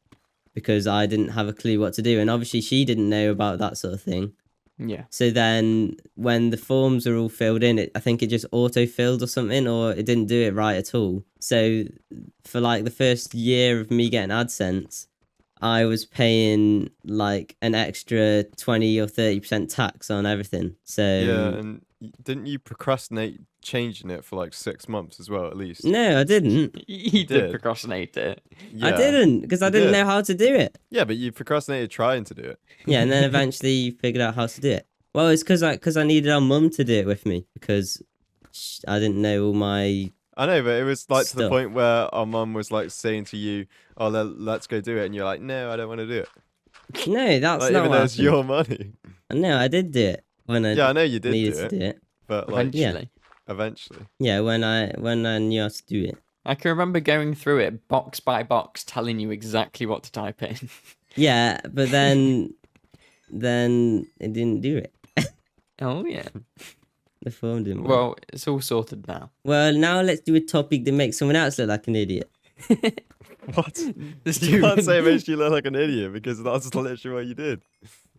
because I didn't have a clue what to do. And obviously she didn't know about that sort of thing. Yeah. So then when the forms are all filled in, I think it just auto-filled or something, or it didn't do it right at all. So for like the first year of me getting AdSense, I was paying like an extra 20 or 30% tax on everything. So Yeah, and didn't you procrastinate changing it for like 6 months as well, at least? no, I didn't. He did did. procrastinate it. I Yeah. didn't because I You didn't did. know how to do it. Yeah, but you procrastinated trying to do it. Yeah, and then eventually figured out how to do it. Well, it's because I needed our mum to do it with me because I didn't know all my. I know, but it was like to the Stuff. point where our mum was like saying to you, "Oh, let's go do it," and you're like, "No, I don't want to do it." No, that's Like, not even what though it's happened. your money. No, I did do it when I Yeah, I know you did needed do to it, do it. but like Eventually. eventually. Yeah, when I knew how to do it. I can remember going through it box by box, telling you exactly what to type in. Yeah, but then it didn't do it. Oh, yeah. The form didn't work. Well, it's all sorted now. Well, now let's do a topic that makes someone else look like an idiot. What? Let's You do can't it. say it makes you look like an idiot because that's literally what you did.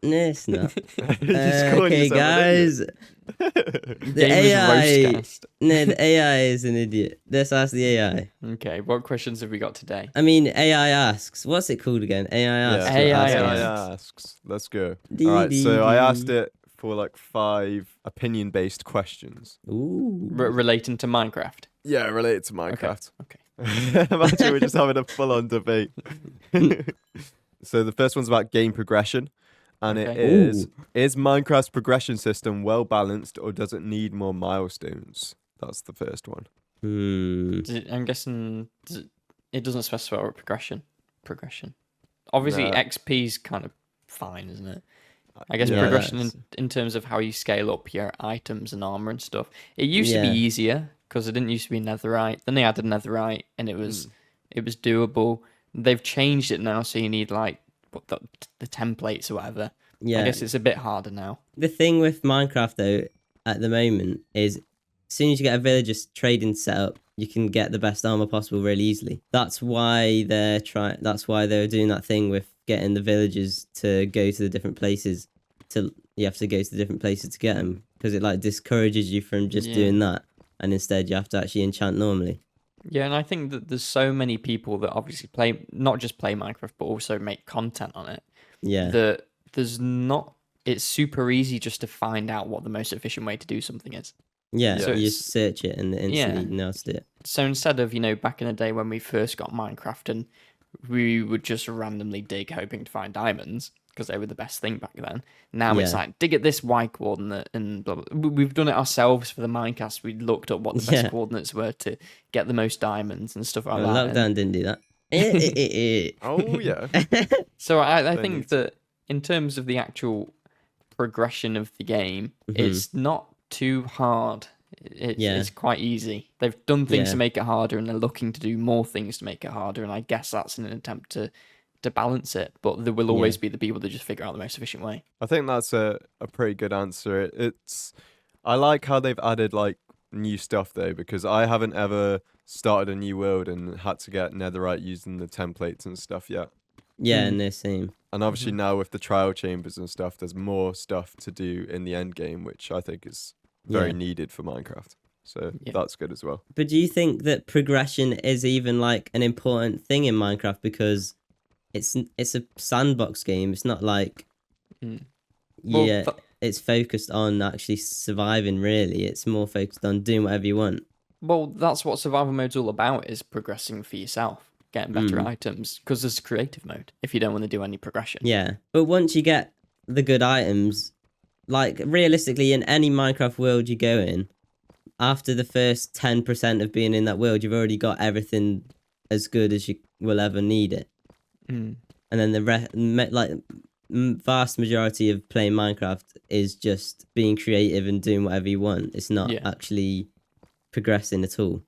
No, it's not. You're just calling Okay, yourself an guys. idiot. The GamerZ AI. roastcast. No, the AI is an idiot. Let's ask the AI. Okay, what questions have we got today? I mean, AI asks. What's it called again? AI asks. or AI ask asks. AI? asks. Let's go. All right, so I asked it for like 5 opinion-based questions. Ooh. Relating to Minecraft. Yeah, related to Minecraft. Okay. Imagine we're just having a full-on debate. So the first one's about game progression, and it Okay. is Minecraft's progression system well balanced, or does it need more milestones? That's the first one. I'm guessing it doesn't specify what progression. Obviously, No. XP's kind of fine, isn't it? I guess Yeah, progression that's- in terms of how you scale up your items and armor and stuff. It used to be Yeah. easier because it didn't used to be netherite. Then they added netherite, and it was doable. They've changed it now, so you need like the templates or whatever. Yeah. I guess it's a bit harder now. The thing with Minecraft though, at the moment, is as soon as you get a villager's trading set up, you can get the best armor possible really easily. That's why they're doing that thing with getting the villagers to go to the different places. You have to go to the different places to get them, because it like discourages you from just doing that, and instead you have to actually enchant normally. Yeah, and I think that there's so many people that obviously not just play Minecraft, but also make content on it. Yeah. That it's super easy just to find out what the most efficient way to do something is. Yeah, So so you it's- just search it and it instantly knows it. So instead of, back in the day when we first got Minecraft and we would just randomly dig hoping to find diamonds, because they were the best thing back then. Now it's Yeah. like, dig at this Y coordinate and blah, blah. We've done it ourselves for the Minecast. We looked up what the best Yeah. coordinates were to get the most diamonds and stuff like Well, that. lockdown didn't do that. Oh yeah. So I Don't think need that in terms of the actual progression of the game, Mm-hmm. it's not too hard. It's quite easy. They've done things Yeah. to make it harder, and they're looking to do more things to make it harder. And I guess that's in an attempt to balance it. But there will always be the people that just figure out the most efficient way. I think that's a pretty good answer. I like how they've added like new stuff though, because I haven't ever started a new world and had to get netherite using the templates and stuff yet. Yeah, no, same. And obviously now with the trial chambers and stuff, there's more stuff to do in the end game, which I think is very Yeah. needed for Minecraft. So Yeah. that's good as well. But do you think that progression is even like an important thing in Minecraft, because it's a sandbox game? It's not like Well, it's focused on actually surviving. Really, it's more focused on doing whatever you want. Well, that's what survival mode's all about, is progressing for yourself, getting better items, because there's creative mode if you don't want to do any progression. Yeah, but once you get the good items, like realistically in any Minecraft world you go in, after the first 10% of being in that world, you've already got everything as good as you will ever need it. Mm. And then the vast majority of playing Minecraft is just being creative and doing whatever you want. It's not actually progressing at all.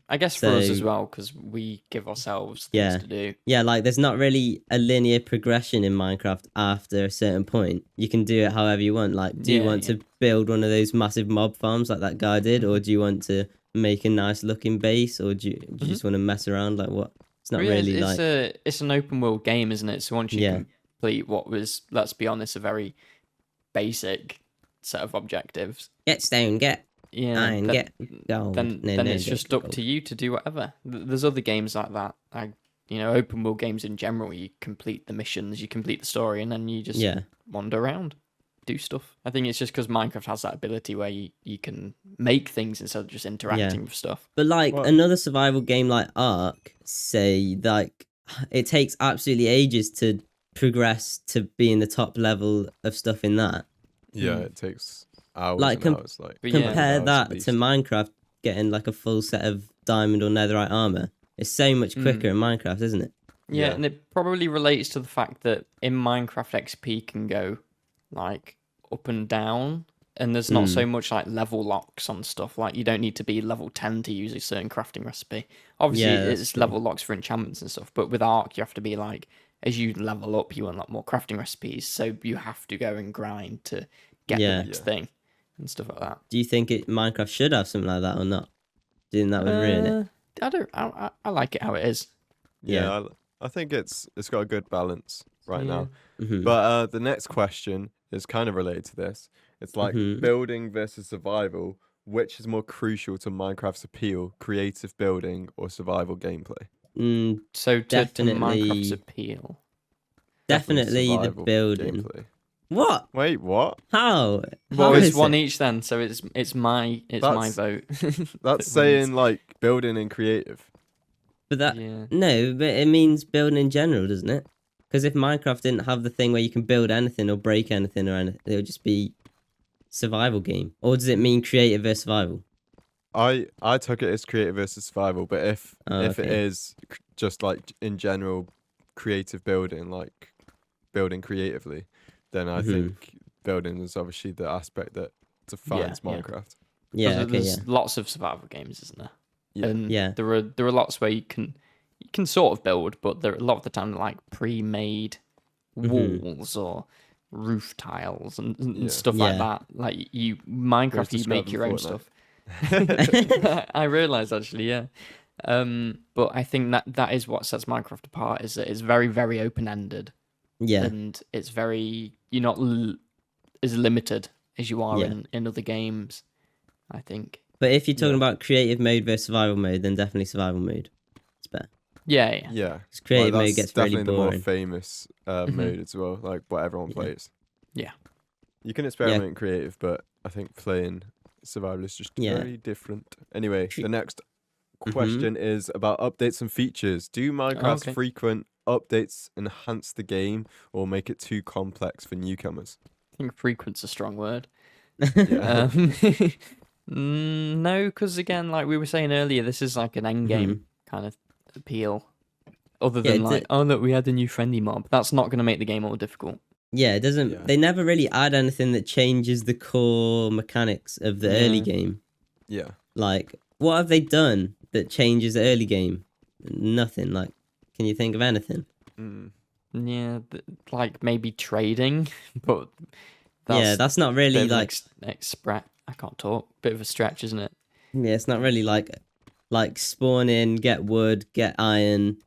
I guess for us as So- well, because we give ourselves Yeah. things to do. Yeah, like there's not really a linear progression in Minecraft after a certain point. You can do it however you want. Like, do you want to build one of those massive mob farms like that guy did, or do you want to make a nice looking base, or do you just want to mess around? Like, what? It's not Well, yeah, really it's like it's an open world game, isn't it? So once you Yeah. complete what was, let's be honest, a very basic set of objectives, get stone, get iron, get gold. then it's just up to you to do whatever. There's other games like that. Open world games in general, you complete the missions, you complete the story, and then you just wander around, do stuff. I think it's just because Minecraft has that ability where you can make things instead of just interacting with stuff. But like another survival game like Ark, say, like it takes absolutely ages to progress to be in the top level of stuff in that. Yeah, it takes hours Like, and hours. Like But yeah. Compare hours at that least. to Minecraft getting like a full set of diamond or netherite armor. It's so much quicker in Minecraft, isn't it? Yeah, Yeah. and it probably relates to the fact that in Minecraft XP can go like up and down, and there's not so much like level locks on stuff. Like you don't need to be level 10 to use a certain crafting recipe. Obviously, Yeah, that's it's true. level locks for enchantments and stuff, but with Ark, you have to be like, as you level up, you unlock more crafting recipes, so you have to go and grind to get Yeah. the next thing and stuff like that. Do you think Minecraft should have something like that or not? Do you think that would ruin it? I don't. I like it how it is. Yeah, I think it's got a good balance right now. Mhm. But the next question is kind of related to this. It's like building versus survival. Which is more crucial to Minecraft's appeal, creative building or survival gameplay? So to Definitely- Minecraft's appeal. Definitely the survival building. gameplay. What? Wait, what? How? Well, How it's is one it? each then, so it's my That's- vote. That's that saying wins. like building in creative. But that Yeah. no, but it means building in general, doesn't it? Because if Minecraft didn't have the thing where you can build anything or break anything or anything, it would just be survival game. Or does it mean creative versus survival? I took it as creative versus survival, but if Oh, it okay. is just like in general creative building, like building creatively, then I Mhm. think building is obviously the aspect that defines Yeah. Minecraft. Yeah. Because Okay. there's Yeah. lots of survival games, isn't there? Yeah. And Yeah. there are lots where you can sort of build, but there a lot of the time like pre-made Mhm. walls or roof tiles and Yeah. stuff like Yeah. that. Like Most Minecraft, you make described in your own Fortnite. stuff. I realized actually, yeah. But I think that is what sets Minecraft apart, is that it's very, very open-ended, Yeah. and it's very, you're not as limited as you are Yeah. in other games, I think. But if you're talking Yeah. about creative mode versus survival mode, then definitely survival mode. It's better. Yeah. Yeah. Because creative Like, mode that's gets really definitely the more boring. famous mode as well, like what everyone Yeah. plays. Yeah. You can experiment in creative, but I think playing survival is just Yeah. very different. Anyway, Tre- the next question is about updates and features. Do Minecraft's okay. frequent updates enhance the game or make it too complex for newcomers? I think frequent's a strong word. Yeah. No, because again, like we were saying earlier, this is like an end game kind of appeal. Other Yeah, than like, oh look, we had a new friendly mob. That's not going to make the game more difficult. Yeah, it doesn't. Yeah. They never really add anything that changes the core mechanics of the early Yeah. game. Yeah. Like, what have they done that changes the early game? Nothing. Like, can you think of anything? Mm. Yeah, like maybe trading, but Yeah, that's not a bit really of an like. I can't talk. Bit of a stretch, isn't it? Yeah, it's not really like spawn in, get wood, get iron,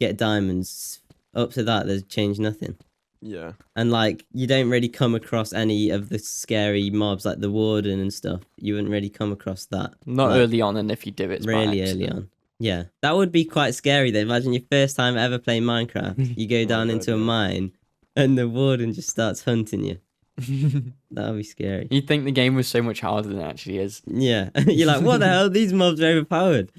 get diamonds. Up to that, there's changed nothing. Yeah. And like, you don't really come across any of the scary mobs like the warden and stuff. You wouldn't really come across that. Not like, early on, and if you do, it's by really early accident. on. Yeah, that would be quite scary though. Imagine your first time ever playing Minecraft. You go my down God, into a yeah. mine, and the warden just starts hunting you. That would be scary. You'd think the game was so much harder than it actually is. Yeah, you're like, what the hell? These mobs are overpowered.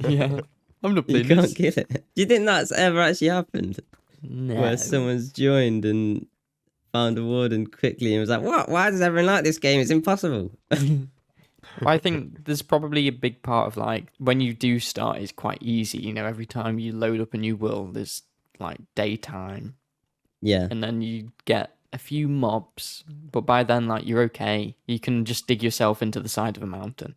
Yeah, I'm not You playing can't this. kill it. Do you think that's ever actually happened? No. Where someone's joined and found a warden quickly and was like, what? Why does everyone like this game? It's impossible. Well, I think there's probably a big part of like when you do start, it's quite easy. You know, every time you load up a new world, there's like daytime, Yeah. and then you get a few mobs, but by then, like you're okay. You can just dig yourself into the side of a mountain.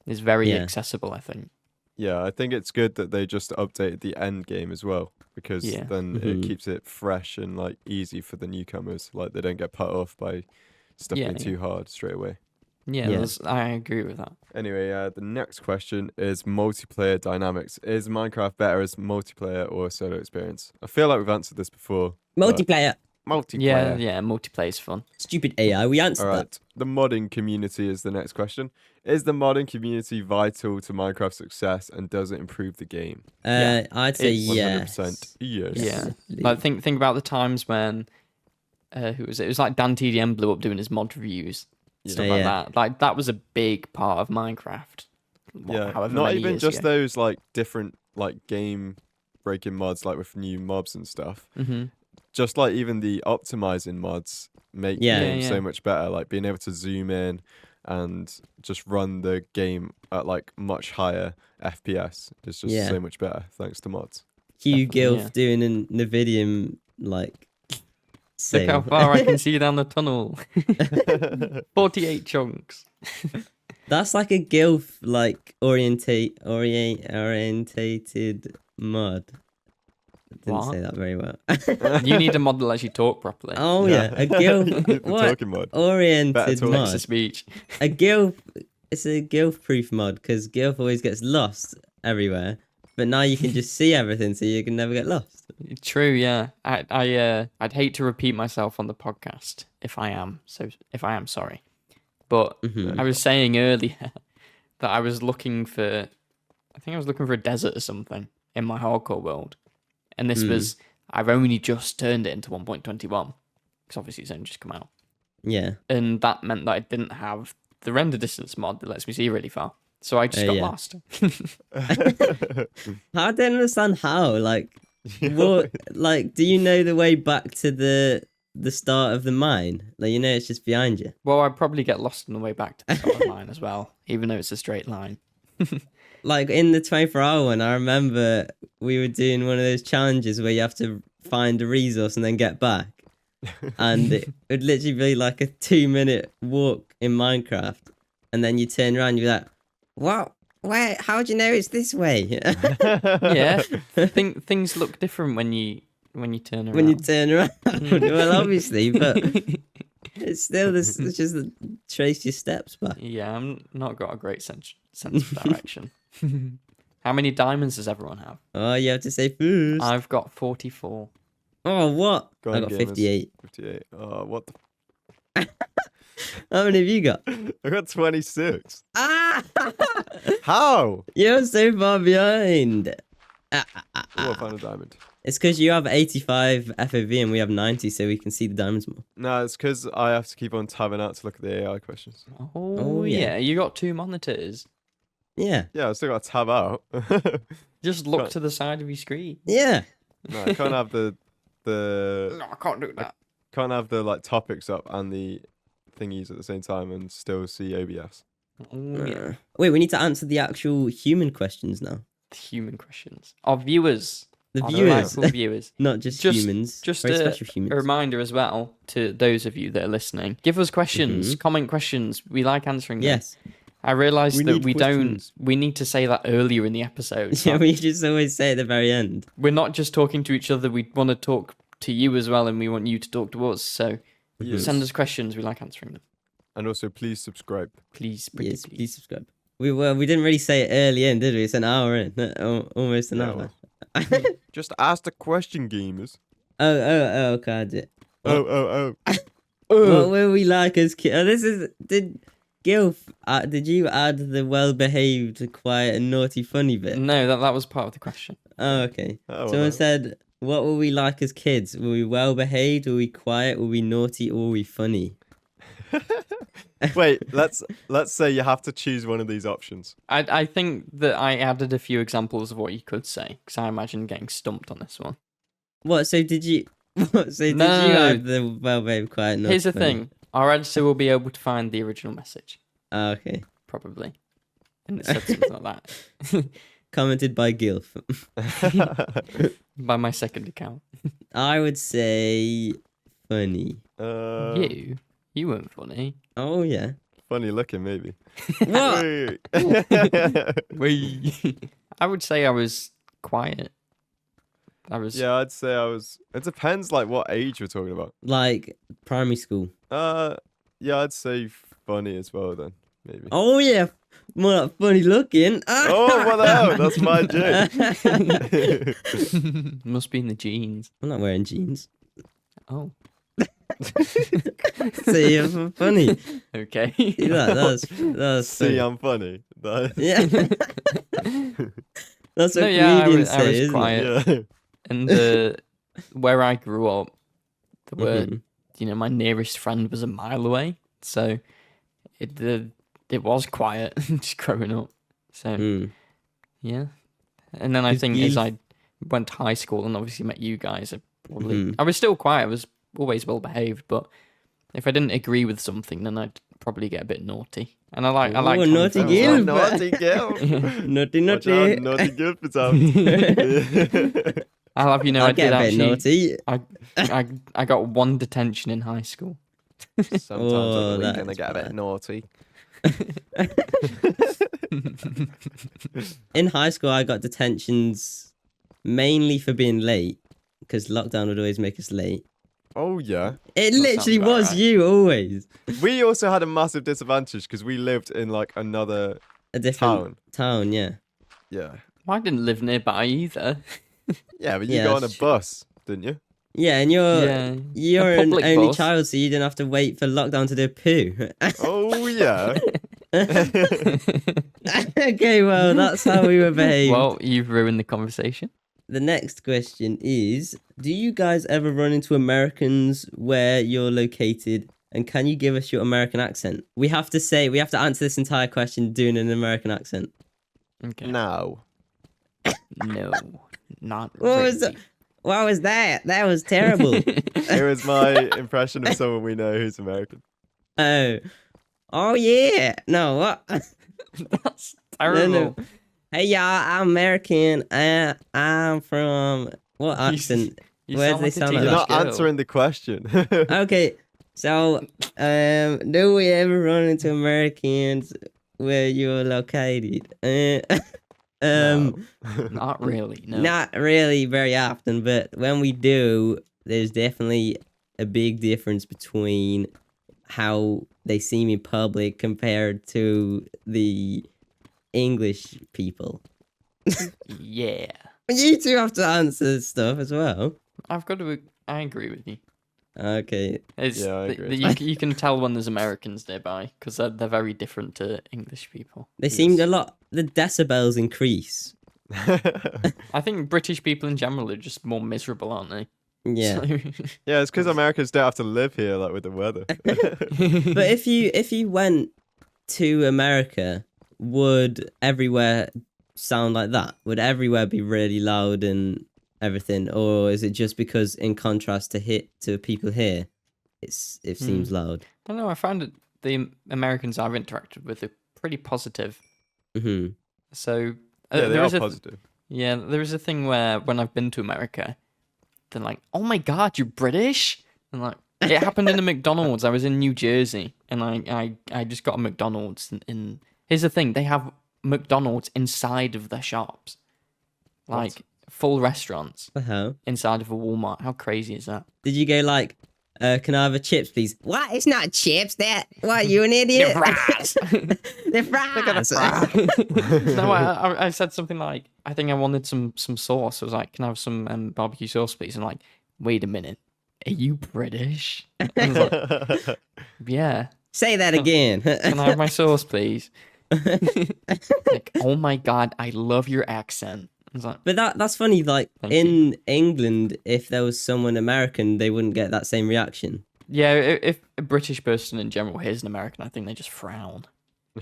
It's very Yeah. accessible, I think. Yeah, I think it's good that they just updated the end game as well, because Yeah. then Mhm. it keeps it fresh and like easy for the newcomers. Like they don't get put off by stuff Yeah, being too hard straight away. Yeah, Yeah. I agree with that. Anyway, the next question is multiplayer dynamics. Is Minecraft better as multiplayer or solo experience? I feel like we've answered this before. but- Multiplayer. Multiplayer. Yeah, multiplayer's fun. Stupid AI. We answered All that. right. The modding community is the next question. Is the modding community vital to Minecraft's success and does it improve the game? Yeah. I'd say It's 100% yes. yes. Yeah. Like think about the times when who was it? It was like Dan TDM blew up doing his mod reviews, stuff like Yeah. that. Like that was a big part of Minecraft. Yeah. However Not many even years just ago. those like different like game breaking mods like with new mobs and stuff. Mm-hmm. Just like even the optimizing mods make Yeah. the game Yeah, so yeah. much better. Like being able to zoom in and just run the game at like much higher FPS is just Yeah. so much better thanks to mods. Hugh Definitely, Gilf yeah. doing an Nvidium like Look how sale. far I can see down the tunnel. 48 chunks. That's like a Gilf like orientated mod. I didn't What? say that very well. You need a mod that lets you talk properly. Oh yeah, a Gilf The what? talking mod. Oriented Better talk. Text to mod. speech. A Gilf. It's a Gilf proof mod because Gilf always gets lost everywhere. But now you can just see everything, so you can never get lost. True, yeah. I'd hate to repeat myself on the podcast if I am sorry. But Mhm. I was saying earlier that I was looking for a desert or something in my hardcore world. And this was I've only just turned it into 1.21. because obviously it's only just come out. Yeah. And that meant that I didn't have the render distance mod that lets me see really far. So I just got Yeah. lost. I don't understand how. Like, what? Like, do you know the way back to the start of the mine? Like, you know, it's just behind you. Well, I'd probably get lost on the way back to the start of mine as well, even though it's a straight line. Like in the 24-hour one, I remember we were doing one of those challenges where you have to find a resource and then get back. And it would literally be like a 2-minute walk in Minecraft. And then you turn around and you're like, what? Where? How do you know it's this way? Yeah, things look different when you turn around. When you turn around. Well, obviously, but it's still this. It's just trace your steps back. Yeah, I'm not got a great sense of direction. How many diamonds does everyone have? Oh, you have to say first. I've got 44. Oh, what? Go I on, got gamers. 58. 58. Oh, what the... How many have you got? I got 26. Ah! How? You're so far behind. Oh, I found a diamond. It's because you have 85 FOV and we have 90, so we can see the diamonds more. No, it's because I have to keep on tabbing out to look at the AI questions. Oh yeah. yeah, you got 2 monitors. Yeah. Yeah, I still got to tab out. Just look Can't- to the side of your screen. Yeah. No, I can't have the No, I can't do that. can't have the like topics up and the thingies at the same time and still see OBS. Oh, yeah. Wait, we need to answer the actual human questions now. The human questions. Our viewers. The Our viewers, delightful viewers. not just, Just- humans. Just very a, special humans. a reminder as well to those of you that are listening. Give us questions, comment questions. We like answering them. Yes. I realised We that need we questions. don't. We need to say that earlier in the episode. Yeah, we just always say at the very end. We're not just talking to each other. We want to talk to you as well, and we want you to talk to us. So Yes. send us questions. We like answering them. And also, please subscribe. Please, pretty Yes, please. please subscribe. We didn't really say it early in, did we? It's an hour in. Almost an Yeah, hour. Just ask the question, gamers. Oh, God. Oh. What were we like as kids? Oh, did Gilf, did you add the well-behaved, quiet and naughty funny bit? No, that was part of the question. Oh, okay. Oh, Someone said, what were we like as kids? Were we well-behaved? Were we quiet? Were we naughty? Or were we funny? Wait, let's say you have to choose one of these options. I think that I added a few examples of what you could say because I imagine getting stumped on this one. What? So did you? Did you No. add the well-behaved, quiet, naughty, Here's the funny? thing: our editor will be able to find the original message, Oh, okay. probably, and it said something like that Commented by Gilf. by my second account. I would say funny. You weren't funny. Oh yeah. Funny looking, maybe. What? Wait. I would say I was quiet. I was. Yeah, I'd say I was. It depends, like what age we're talking about. Like primary school. Yeah, I'd say funny as well then, maybe. Oh yeah. More like funny looking. Oh, what the hell? That's my joke. Must be in the genes. I'm not wearing jeans. Oh, So you're funny. okay. See that? That's See, funny. I'm funny. Yeah. That's what No, yeah, I comedians was say, isn't quiet. Yeah. And where I grew up, there were, Mhm. my nearest friend was a mile away, so it was quiet just growing up. So Mm. yeah, and then I Is think as Gil- I went to high school and obviously met you guys, Mhm. I was still quiet. I was always well behaved, but if I didn't agree with something, then I'd probably get a bit naughty. And I like Ooh, having naughty fun as Gil. well. Naughty girl. Naughty, Watch naughty. out, naughty girl is out. I'll have I I'll did get a bit actually. naughty. I got 1 detention in high school. Sometimes Oh, on the that weekend I is get a bit bad. naughty. In high school, I got detentions mainly for being late because lockdown would always make us late. Oh yeah. It That literally sounds about was right. you always. We also had a massive disadvantage because we lived in like another A different town. yeah. Yeah. Well, I didn't live nearby either. Yeah, but you Yeah, go on a that's true. bus, didn't you? Yeah, and Yeah. you're A an public only bus. child, so you didn't have to wait for lockdown to do a poo. Oh yeah. Okay, well, that's how we were behaved. Well, you've ruined the conversation. the next question is: do you guys ever run into Americans where you're located? And can you give us your American accent? We have to answer this entire question doing an American accent. Okay. No. No, not What really. was that? What was that? That was terrible. It was my impression of someone we know who's American. Oh yeah. No, what? That's terrible. No. Hey y'all, I'm American. I'm from what accent? You Where sound do they like a sound like You're teenage not girl. answering the question. Okay, so do we ever run into Americans where you're located? No. Not really. No. Not really very often, but when we do, there's definitely a big difference between how they see me in public compared to the English people. Yeah. You two have to answer stuff as well. I've got to. I agree with you. Okay. It's, Yeah, I agree. You can tell when there's Americans nearby because they're very different to English people. They seem Yes. a lot. The decibels increase. I think British people in general are just more miserable, aren't they? Yeah. So- Yeah, it's because Americans don't have to live here like with the weather. But if you went to America, would everywhere sound like that? Would everywhere be really loud and everything, or is it just because in contrast to people here, it seems loud? I don't know. I found that the Americans I've interacted with are pretty positive. Hmm. So Yeah, they there are is a positive. yeah, there is a thing where when I've been to America, they're like, "Oh my God, you're British!" And like, it happened in a McDonald's. I was in New Jersey, and I just got a McDonald's. And here's the thing: they have McDonald's inside of their shops, like full restaurants The hell? inside of a Walmart. How crazy is that? Did you go like, can I have a chips, please? What? It's not chips. That what? You an idiot? They're fries. They're fries. No, I said something like, I think I wanted some sauce. I was like, can I have some barbecue sauce, please? And like, wait a minute, are you British? I was like, yeah. Say that again. Can I have my sauce, please? Like, oh my God, I love your accent. I was like, But that's funny. Like Thank in England, if there was someone American, they wouldn't get that same reaction. yeah, if a British person in general hears an American, I think they just frown.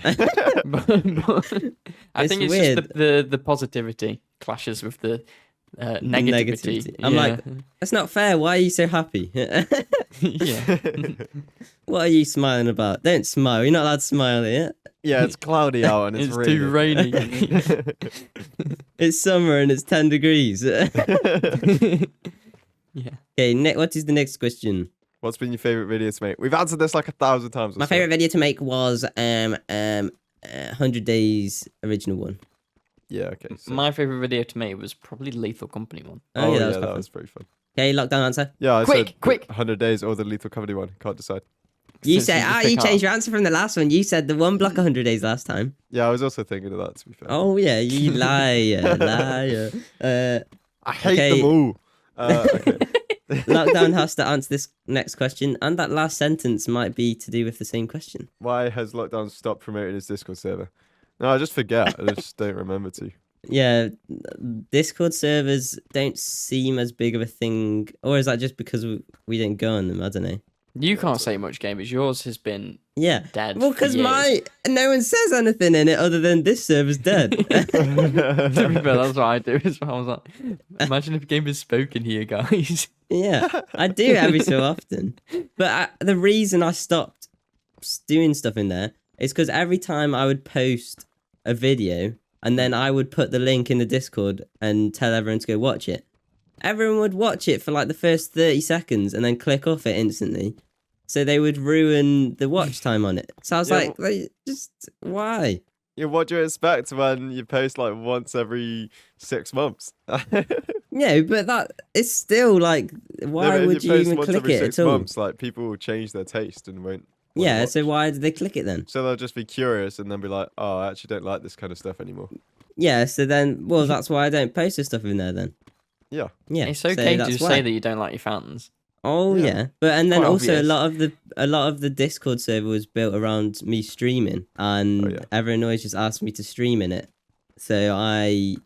But I It's think it's weird. just the positivity clashes with the negativity. I'm like, that's not fair. Why are you so happy? yeah. What are you smiling about? Don't smile. You're not allowed to smile here. Yeah, it's cloudy out and It's it's too rainy. It's summer and it's 10 degrees. Okay, Yeah. Nick, what is the next question? What's been your favorite video to make? We've answered this like 1,000 times. or My so. favorite video to make was 100 Days original one. Yeah, okay. So. My favorite video to make was probably Lethal Company one. Oh, yeah, that was that quite fun. was pretty fun. Okay, lockdown answer. Yeah, I Quick, said quick. 100 Days or the Lethal Company one. Can't decide. You Since said, just you pick changed up. your answer from the last one. You said the one block 100 days last time. Yeah, I was also thinking of that, to be fair. Oh, yeah, you liar, liar. I hate okay. them all. Okay. Lockdown has to answer this next question, and that last sentence might be to do with the same question. Why has Lockdown stopped promoting his Discord server? No, I just forget. I just don't remember to. Yeah, Discord servers don't seem as big of a thing, or is that just because we didn't go on them? I don't know. You can't say much, gamers. Yours has been Yeah, dead. well, because because no one says anything in it other than this server's dead. To be fair, that's what I do as well. I was like, imagine if gamers spoke in here, guys. Yeah, I do every so often, but the reason I stopped doing stuff in there is because every time I would post a video and then I would put the link in the Discord and tell everyone to go watch it. Everyone would watch it for like the first 30 seconds and then click off it instantly. So they would ruin the watch time on it. So I was Yeah, like, just why? Yeah, what do you expect when you post like once every 6 months? Yeah, but that it's still like, why if would you post even once click every it 6 at all? months, like people will change their taste and won't. wanna Yeah, watch. so why did they click it then? So they'll just be curious and then be like, "Oh, I actually don't like this kind of stuff anymore." Yeah, so then, well, that's why I don't post the stuff in there then. Yeah. Yeah, It's so okay to that's just why. say that you don't like your fans. Oh Yeah. yeah, but and then Quite also obvious. a lot of the Discord server was built around me streaming, and Oh, yeah. everyone always just asked me to stream in it. So I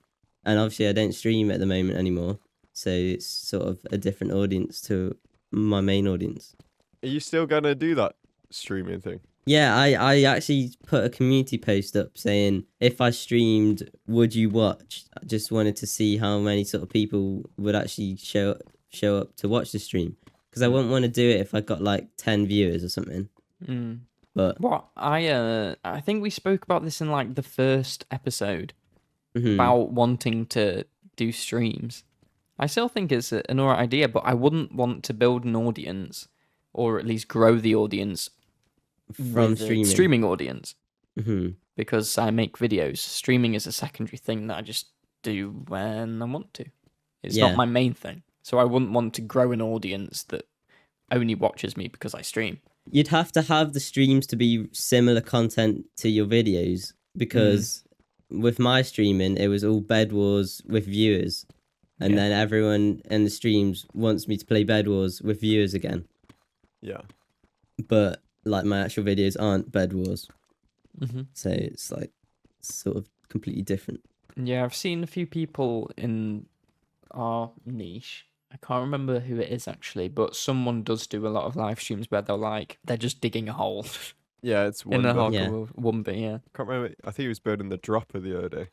and obviously I don't stream at the moment anymore, so it's sort of a different audience to my main audience. Are you still gonna do that streaming thing? Yeah, I actually put a community post up saying if I streamed, would you watch? I just wanted to see how many sort of people would actually show up to watch the stream, because I wouldn't want to do it if I got like 10 viewers or something. But What I think we spoke about this in like the first episode mhm. about wanting to do streams. I still think it's an alright idea, but I wouldn't want to build an audience, or at least grow the audience From with a streaming. streaming audience, Mhm. because I make videos. Streaming is a secondary thing that I just do when I want to. It's Yeah. not my main thing, so I wouldn't want to grow an audience that only watches me because I stream. You'd have to have the streams to be similar content to your videos, because with my streaming, it was all Bed Wars with viewers. And Yeah. then everyone in the streams wants me to play Bed Wars with viewers again. Yeah. But like my actual videos aren't Bed Wars. Mm-hmm. So it's like sort of completely different. Yeah, I've seen a few people in our niche. I can't remember who it is actually, but someone does do a lot of live streams where they're just digging a hole Yeah, it's in the one. Yeah. one bit. Yeah. Can't remember. I think he was building the dropper the other day.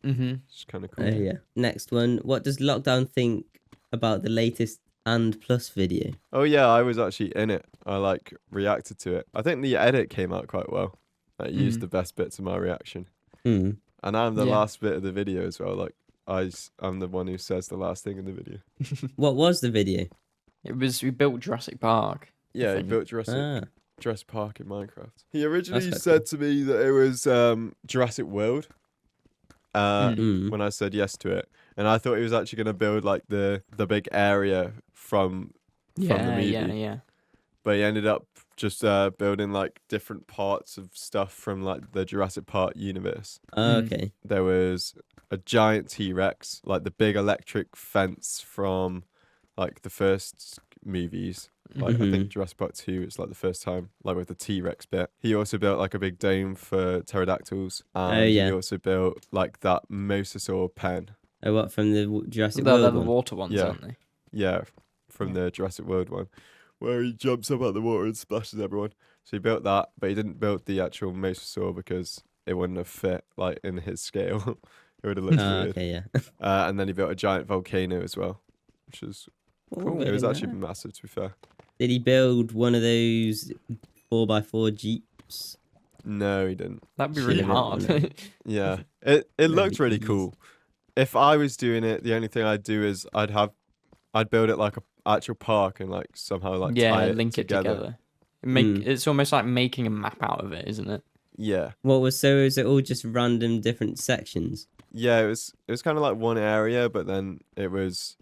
Mm-hmm. It's kind of cool. Oh yeah. Next one. What does Lockdown think about the latest and plus video? Oh yeah, I was actually in it. I like reacted to it. I think the edit came out quite well. I used the best bits of my reaction, Hmm. and I'm the Yeah. last bit of the video as well. Like I'm the one who says the last thing in the video. What was the video? We built Jurassic Park. Yeah, he think. built Jurassic Ah. Park in Minecraft. He originally quite said to me that it was Jurassic World. Mm. When I said yes to it, and I thought he was actually going to build like the big area from the movie. Yeah. But he ended up just building like different parts of stuff from like the Jurassic Park universe. Oh, okay. There was a giant T-Rex, like the big electric fence from like the first movies. Like I think Jurassic Park 2 is like the first time, like with the T-Rex bit. He also built like a big dome for pterodactyls. And yeah. he also built like that mosasaur pen. Oh, what, from the Jurassic They're World the one? water ones, Yeah. aren't they? Yeah, from the Jurassic World one, where he jumps up out the water and splashes everyone. So he built that, but he didn't build the actual mosasaur because it wouldn't have fit like in his scale. It would have looked Oh, weird. okay, yeah. And then he built a giant volcano as well, which was Cool. it was Very actually nice. massive to be fair. Did he build one of those 4x4 Jeeps? No, he didn't. That'd be Should really have been hard. one. Yeah, it looked be really easy. cool. If I was doing it, the only thing I'd do is I'd build it like a actual park and like somehow like yeah, tie link it together. Mm. It's almost like making a map out of it, isn't it? Yeah. Is it all just random different sections? Yeah, it was kind of like one area, but then it was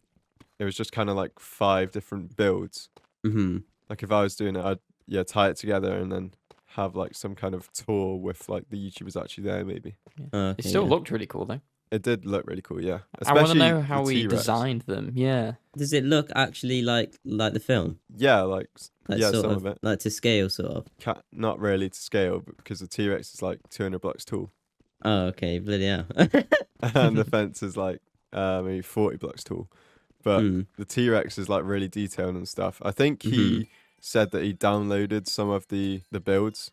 just kind of like 5 different builds. Mm-hmm. Like if I was doing it, I'd tie it together and then have like some kind of tour with like the YouTubers actually there maybe. Oh, It okay, still yeah. looked really cool though. It did look really cool, yeah. I want to Especially know the how he T-Rex. designed them. Yeah. Does it look actually like the film? Yeah, like Like yeah, sort some of of it. like to scale, sort of. Not really to scale, but because the T-Rex is like 200 blocks tall, Oh, okay, bloody hell. and the fence is like maybe 40 blocks tall. But Mm. the T-Rex is like really detailed and stuff. I think he said that he downloaded some of the builds,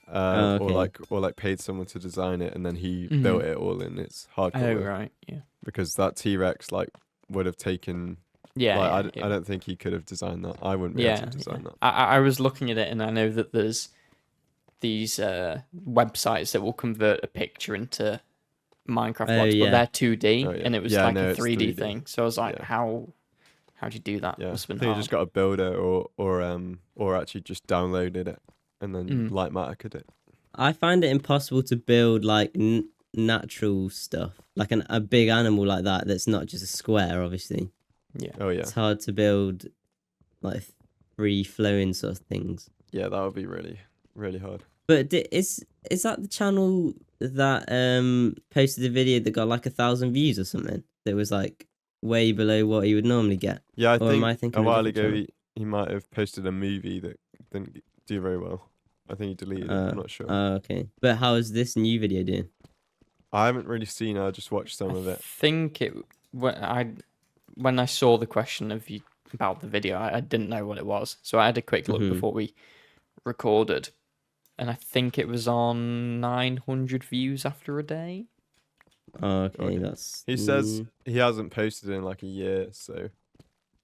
Oh, okay. or like paid someone to design it, and then he built it all in its hardcore Oh way. right. Yeah. Because that T-Rex like would have taken. Yeah. Like, yeah, I don't think he could have designed that. I wouldn't be able to design that. I was looking at it and I know that there's these websites that will convert a picture into Minecraft Oh, blocks, yeah. but they're 2D Oh, yeah. and it was Yeah, like no, a it's 3D 3D. thing. So I was like, Yeah. how'd you do that? Yeah, Must I have think been you hard. just got a builder or actually just downloaded it and then Mm. Lightmatic'd it. I find it impossible to build like natural stuff, like a big animal like that that's not just a square, obviously. Yeah. Oh yeah, It's hard to build like free flowing sort of things. yeah, that would be really, really hard. But is that the channel that posted the video that got like 1,000 views or something? That was like way below what you would normally get. Yeah, I Or am I think thinking a of a while different ago channel? he might have posted a movie that didn't do very well. I think he deleted it. I'm not sure. Oh, okay. But how is this new video doing? I haven't really seen it. I just watched some of I it. think when I saw the question of you about the video, I didn't know what it was, so I had a quick look before we recorded, and I think it was on 900 views after a day. Okay, that's. He says he hasn't posted in like a year, so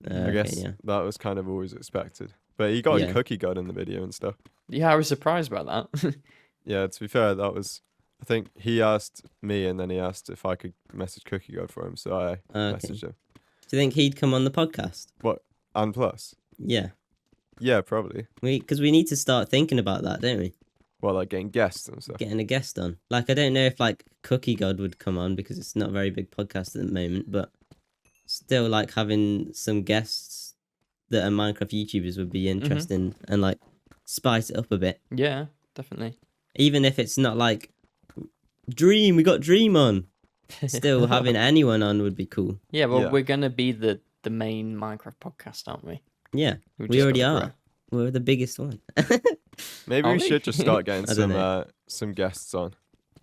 I guess that was kind of always expected. But he got a cookie god in the video and stuff. Yeah, I was surprised by that. Yeah, to be fair, that was. I think he asked me, and then he asked if I could message Cookie God for him, so I messaged him. Do you think he'd come on the podcast? What? And plus? Yeah. Yeah, probably. Because we need to start thinking about that, don't we? Well, like getting guests and stuff. Getting a guest on. Like, I don't know if like Cookie God would come on because it's not a very big podcast at the moment, but still, like having some guests that are Minecraft YouTubers would be interesting and like spice it up a bit. Yeah, definitely. Even if it's not like Dream, we got Dream on. Still, having anyone on would be cool. Yeah, well, we're gonna be the main Minecraft podcast, aren't we? Yeah, we already are. We're the biggest one. Maybe we should just start getting some guests on.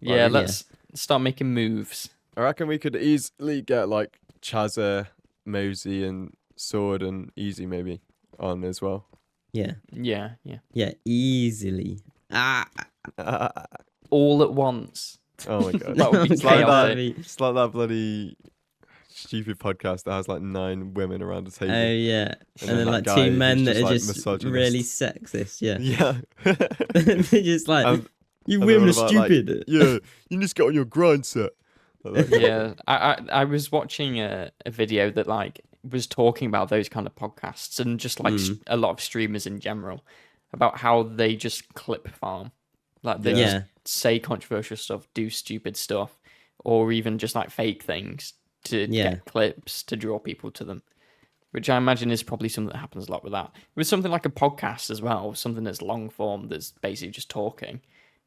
Yeah, let's start making moves. I reckon we could easily get like Chazza, Mosey, and Sword and Easy maybe on as well. Yeah. Yeah. Yeah, easily. All at once. Oh my god. That would be chaotic. It's like that bloody stupid podcast that has like 9 women around a table. Oh yeah, and then like that 2 guy men who's that are like just misogynist. really sexist. Yeah. Yeah. They're just like, you and women are they're all about, stupid. Like, yeah, you just get on your grind set. Yeah, I was watching a video that like was talking about those kind of podcasts and just like a lot of streamers in general about how they just clip farm, like they just say controversial stuff, do stupid stuff, or even just like fake things to get clips to draw people to them, which I imagine is probably something that happens a lot with that. With something like a podcast as well, something that's long form, that's basically just talking.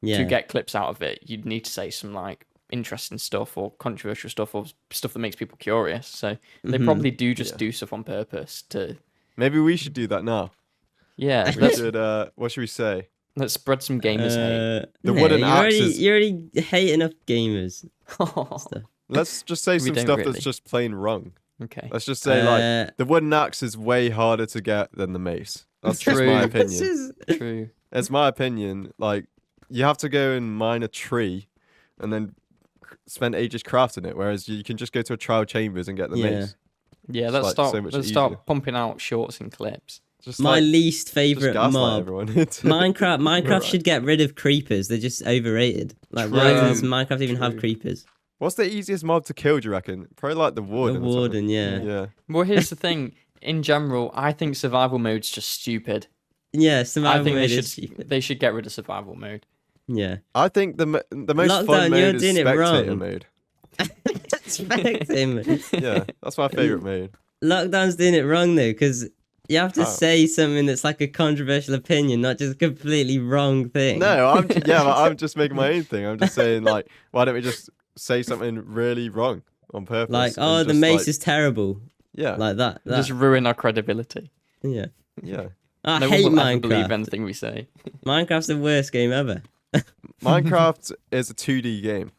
To get clips out of it, you'd need to say some like interesting stuff or controversial stuff or stuff that makes people curious. So they probably do just do stuff on purpose to. Maybe we should do that now. Yeah, We should. What should we say? Let's spread some gamers hate. The wooden axes. You're already hating up gamers. Stuff. Let's just say some stuff really. that's just plain wrong. Okay. Let's just say like the wooden axe is way harder to get than the mace. That's just True. my opinion. True. It's my opinion. Like you have to go and mine a tree, and then spend ages crafting it. Whereas you can just go to a trial chambers and get the mace. Yeah, It's, let's like, start. so much Let's easier. start pumping out shorts and clips. Just My like, least just favorite gaslight mob. everyone. Minecraft Right. should get rid of creepers. They're just overrated. Like, True. why does Minecraft even have True. creepers? What's the easiest mob to kill? Do you reckon? Probably like the warden. The or something. warden, yeah. Yeah. Well, here's the thing. In general, I think survival mode's just stupid. Yeah, survival I think mode they is should stupid. they should get rid of survival mode. Yeah. I think the most Lockdown, fun you're mode is doing it spectator wrong. mode. Respect him. Yeah, that's my favorite mode. Lockdown's doing it wrong though, because you have to say something that's like a controversial opinion, not just a completely wrong thing. No, I'm just making my own thing. I'm just saying like, why don't we just say something really wrong on purpose? Like, and oh, the just, mace like, is terrible. yeah, Like that. Just ruin our credibility. Yeah. yeah. I No hate one will ever believe Minecraft. anything we say. Minecraft's the worst game ever. Minecraft is a 2D game.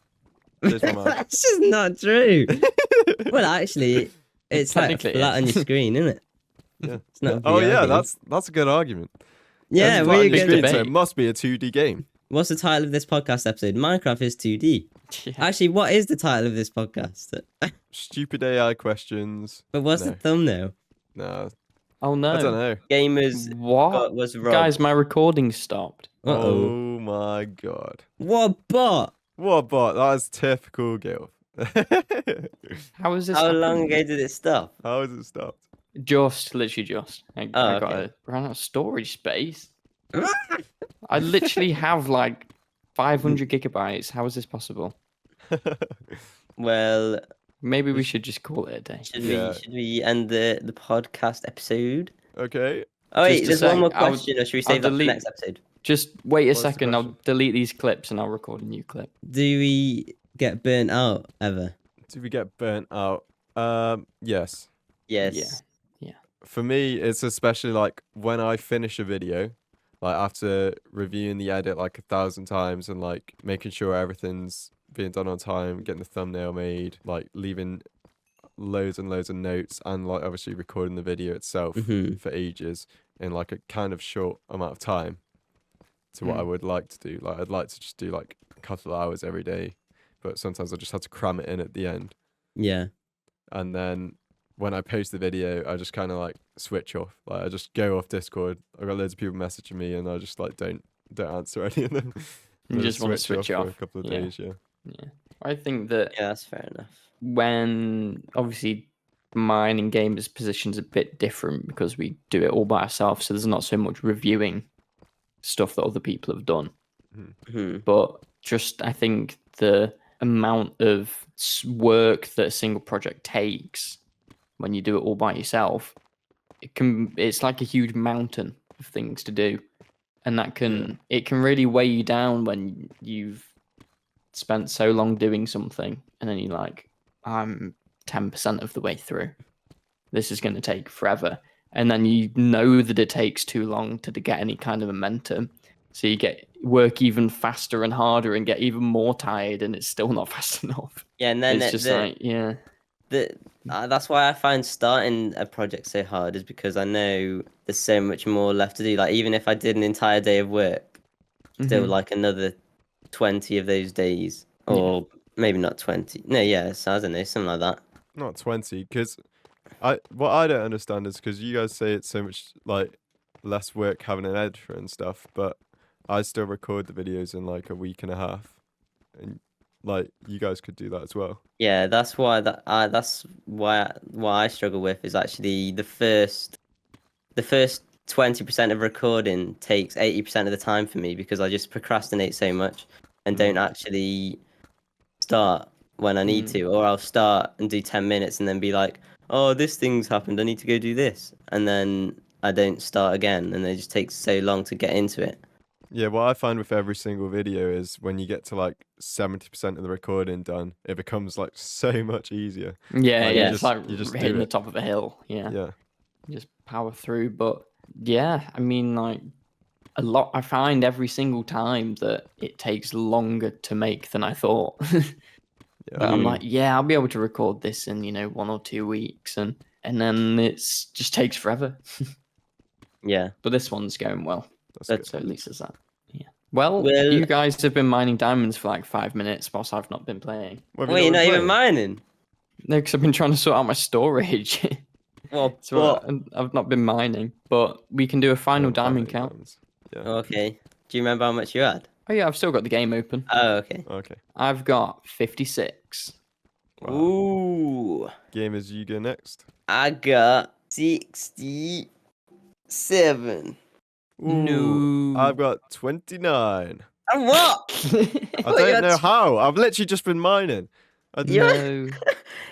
Change my mind. That's just not true. Well, actually, it's like Technically it flat on is. your screen, isn't it? Yeah. It's not a Oh VR yeah, game. that's a good argument. Yeah, It's we're flat on your good. screen, so debate. it must be a 2D game. What's the title of this podcast episode? Minecraft is 2D. Yeah. Actually, what is the title of this podcast? Stupid AI questions. But what's the No. thumbnail? No, Oh no. I don't know. Gamers What? was wrong. Guys, my recording stopped. Uh-oh. Oh my god. What bot? What a bot. That is typical Gil. How is this? How long happening? ago did it stop? How has it stopped? Literally just. I got okay. ran out of storage space. I literally have like 500 gigabytes. How is this possible? Well, Maybe we should just call it a day. Yeah. should we end the podcast episode? Okay. Oh wait, Just a there's one sec, more I'll- question, or should we I'll save that for the delete- next episode? Just wait a What's the second. I'll question? delete these clips and I'll record a new clip. Do we get burnt out ever? Do we get burnt out? Yes. Yes. For me, it's especially like when I finish a video, like after reviewing the edit like 1,000 times and like making sure everything's being done on time, getting the thumbnail made, like leaving loads and loads of notes, and like obviously recording the video itself for ages in like a kind of short amount of time to what I would like to do. Like I'd like to just do like a couple of hours every day, but sometimes I just have to cram it in at the end. Yeah. And then when I post the video, I just kind of like switch off. Like I just go off Discord. I've got loads of people messaging me, and I just like don't answer any of them. You just want to switch off for a couple of days. Yeah. I think that Yeah, that's fair enough. when obviously mine and gamers' position's a bit different because we do it all by ourselves, so there's not so much reviewing stuff that other people have done. But just I think the amount of work that a single project takes when you do it all by yourself, it's like a huge mountain of things to do, and it can really weigh you down when you've spent so long doing something and then you're like, I'm 10% of the way through, this is going to take forever, and then you know that it takes too long to get any kind of momentum, so you work even faster and harder and get even more tired, and it's still not fast enough. Yeah, and then it's just that's why I find starting a project so hard, is because I know there's so much more left to do. Like even if I did an entire day of work, still like another 20 of those days, or maybe not 20. No, so I don't know, something like that. Not 20, because what I don't understand is because you guys say it's so much like less work having an editor and stuff, but I still record the videos in like a week and a half, and like you guys could do that as well. Yeah, that's why what I struggle with is actually the first 20% of recording takes 80% of the time for me, because I just procrastinate so much and don't actually start when I need to, or I'll start and do 10 minutes and then be like, oh, this thing's happened, I need to go do this, and then I don't start again, and it just takes so long to get into it. Yeah, what I find with every single video is when you get to like 70% of the recording done, it becomes like so much easier. It's like you just hitting the top of a hill. Yeah, you just power through. But yeah, I mean, like I find every single time that it takes longer to make than I thought. But I'm like, I'll be able to record this in 1 or 2 weeks, and then it's just takes forever. But this one's going well. So at least there's that. Yeah. Well, you guys have been mining diamonds for like 5 minutes whilst I've not been playing. Wait, you're not even mining? No, because I've been trying to sort out my storage. Well, I've not been mining, but we can do a final diamond count. Yeah. Okay. Do you remember how much you had? Oh yeah, I've still got the game open. Oh, okay. Okay. I've got 56. Wow. Ooh. GamerZ, you go next. I got 67. No. I've got 29. And what? I don't know how. I've literally just been mining. You had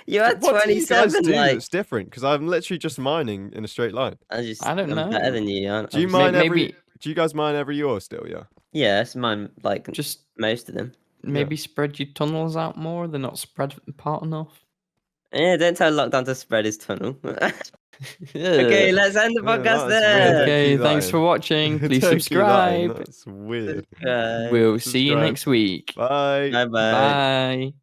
27. What do you guys do like... that's different? Because I'm literally just mining in a straight line. I don't know. I'm better than you, aren't I? Do you mine Do you guys mine every year still? Yeah. Yeah, it's mine. Like just most of them. Maybe spread your tunnels out more. They're not spread apart enough. Yeah, don't tell Lockdown to spread his tunnel. Okay, let's end the podcast there. Okay, thanks for watching. Please subscribe. That's weird. We'll see you next week. Bye. Bye. Bye.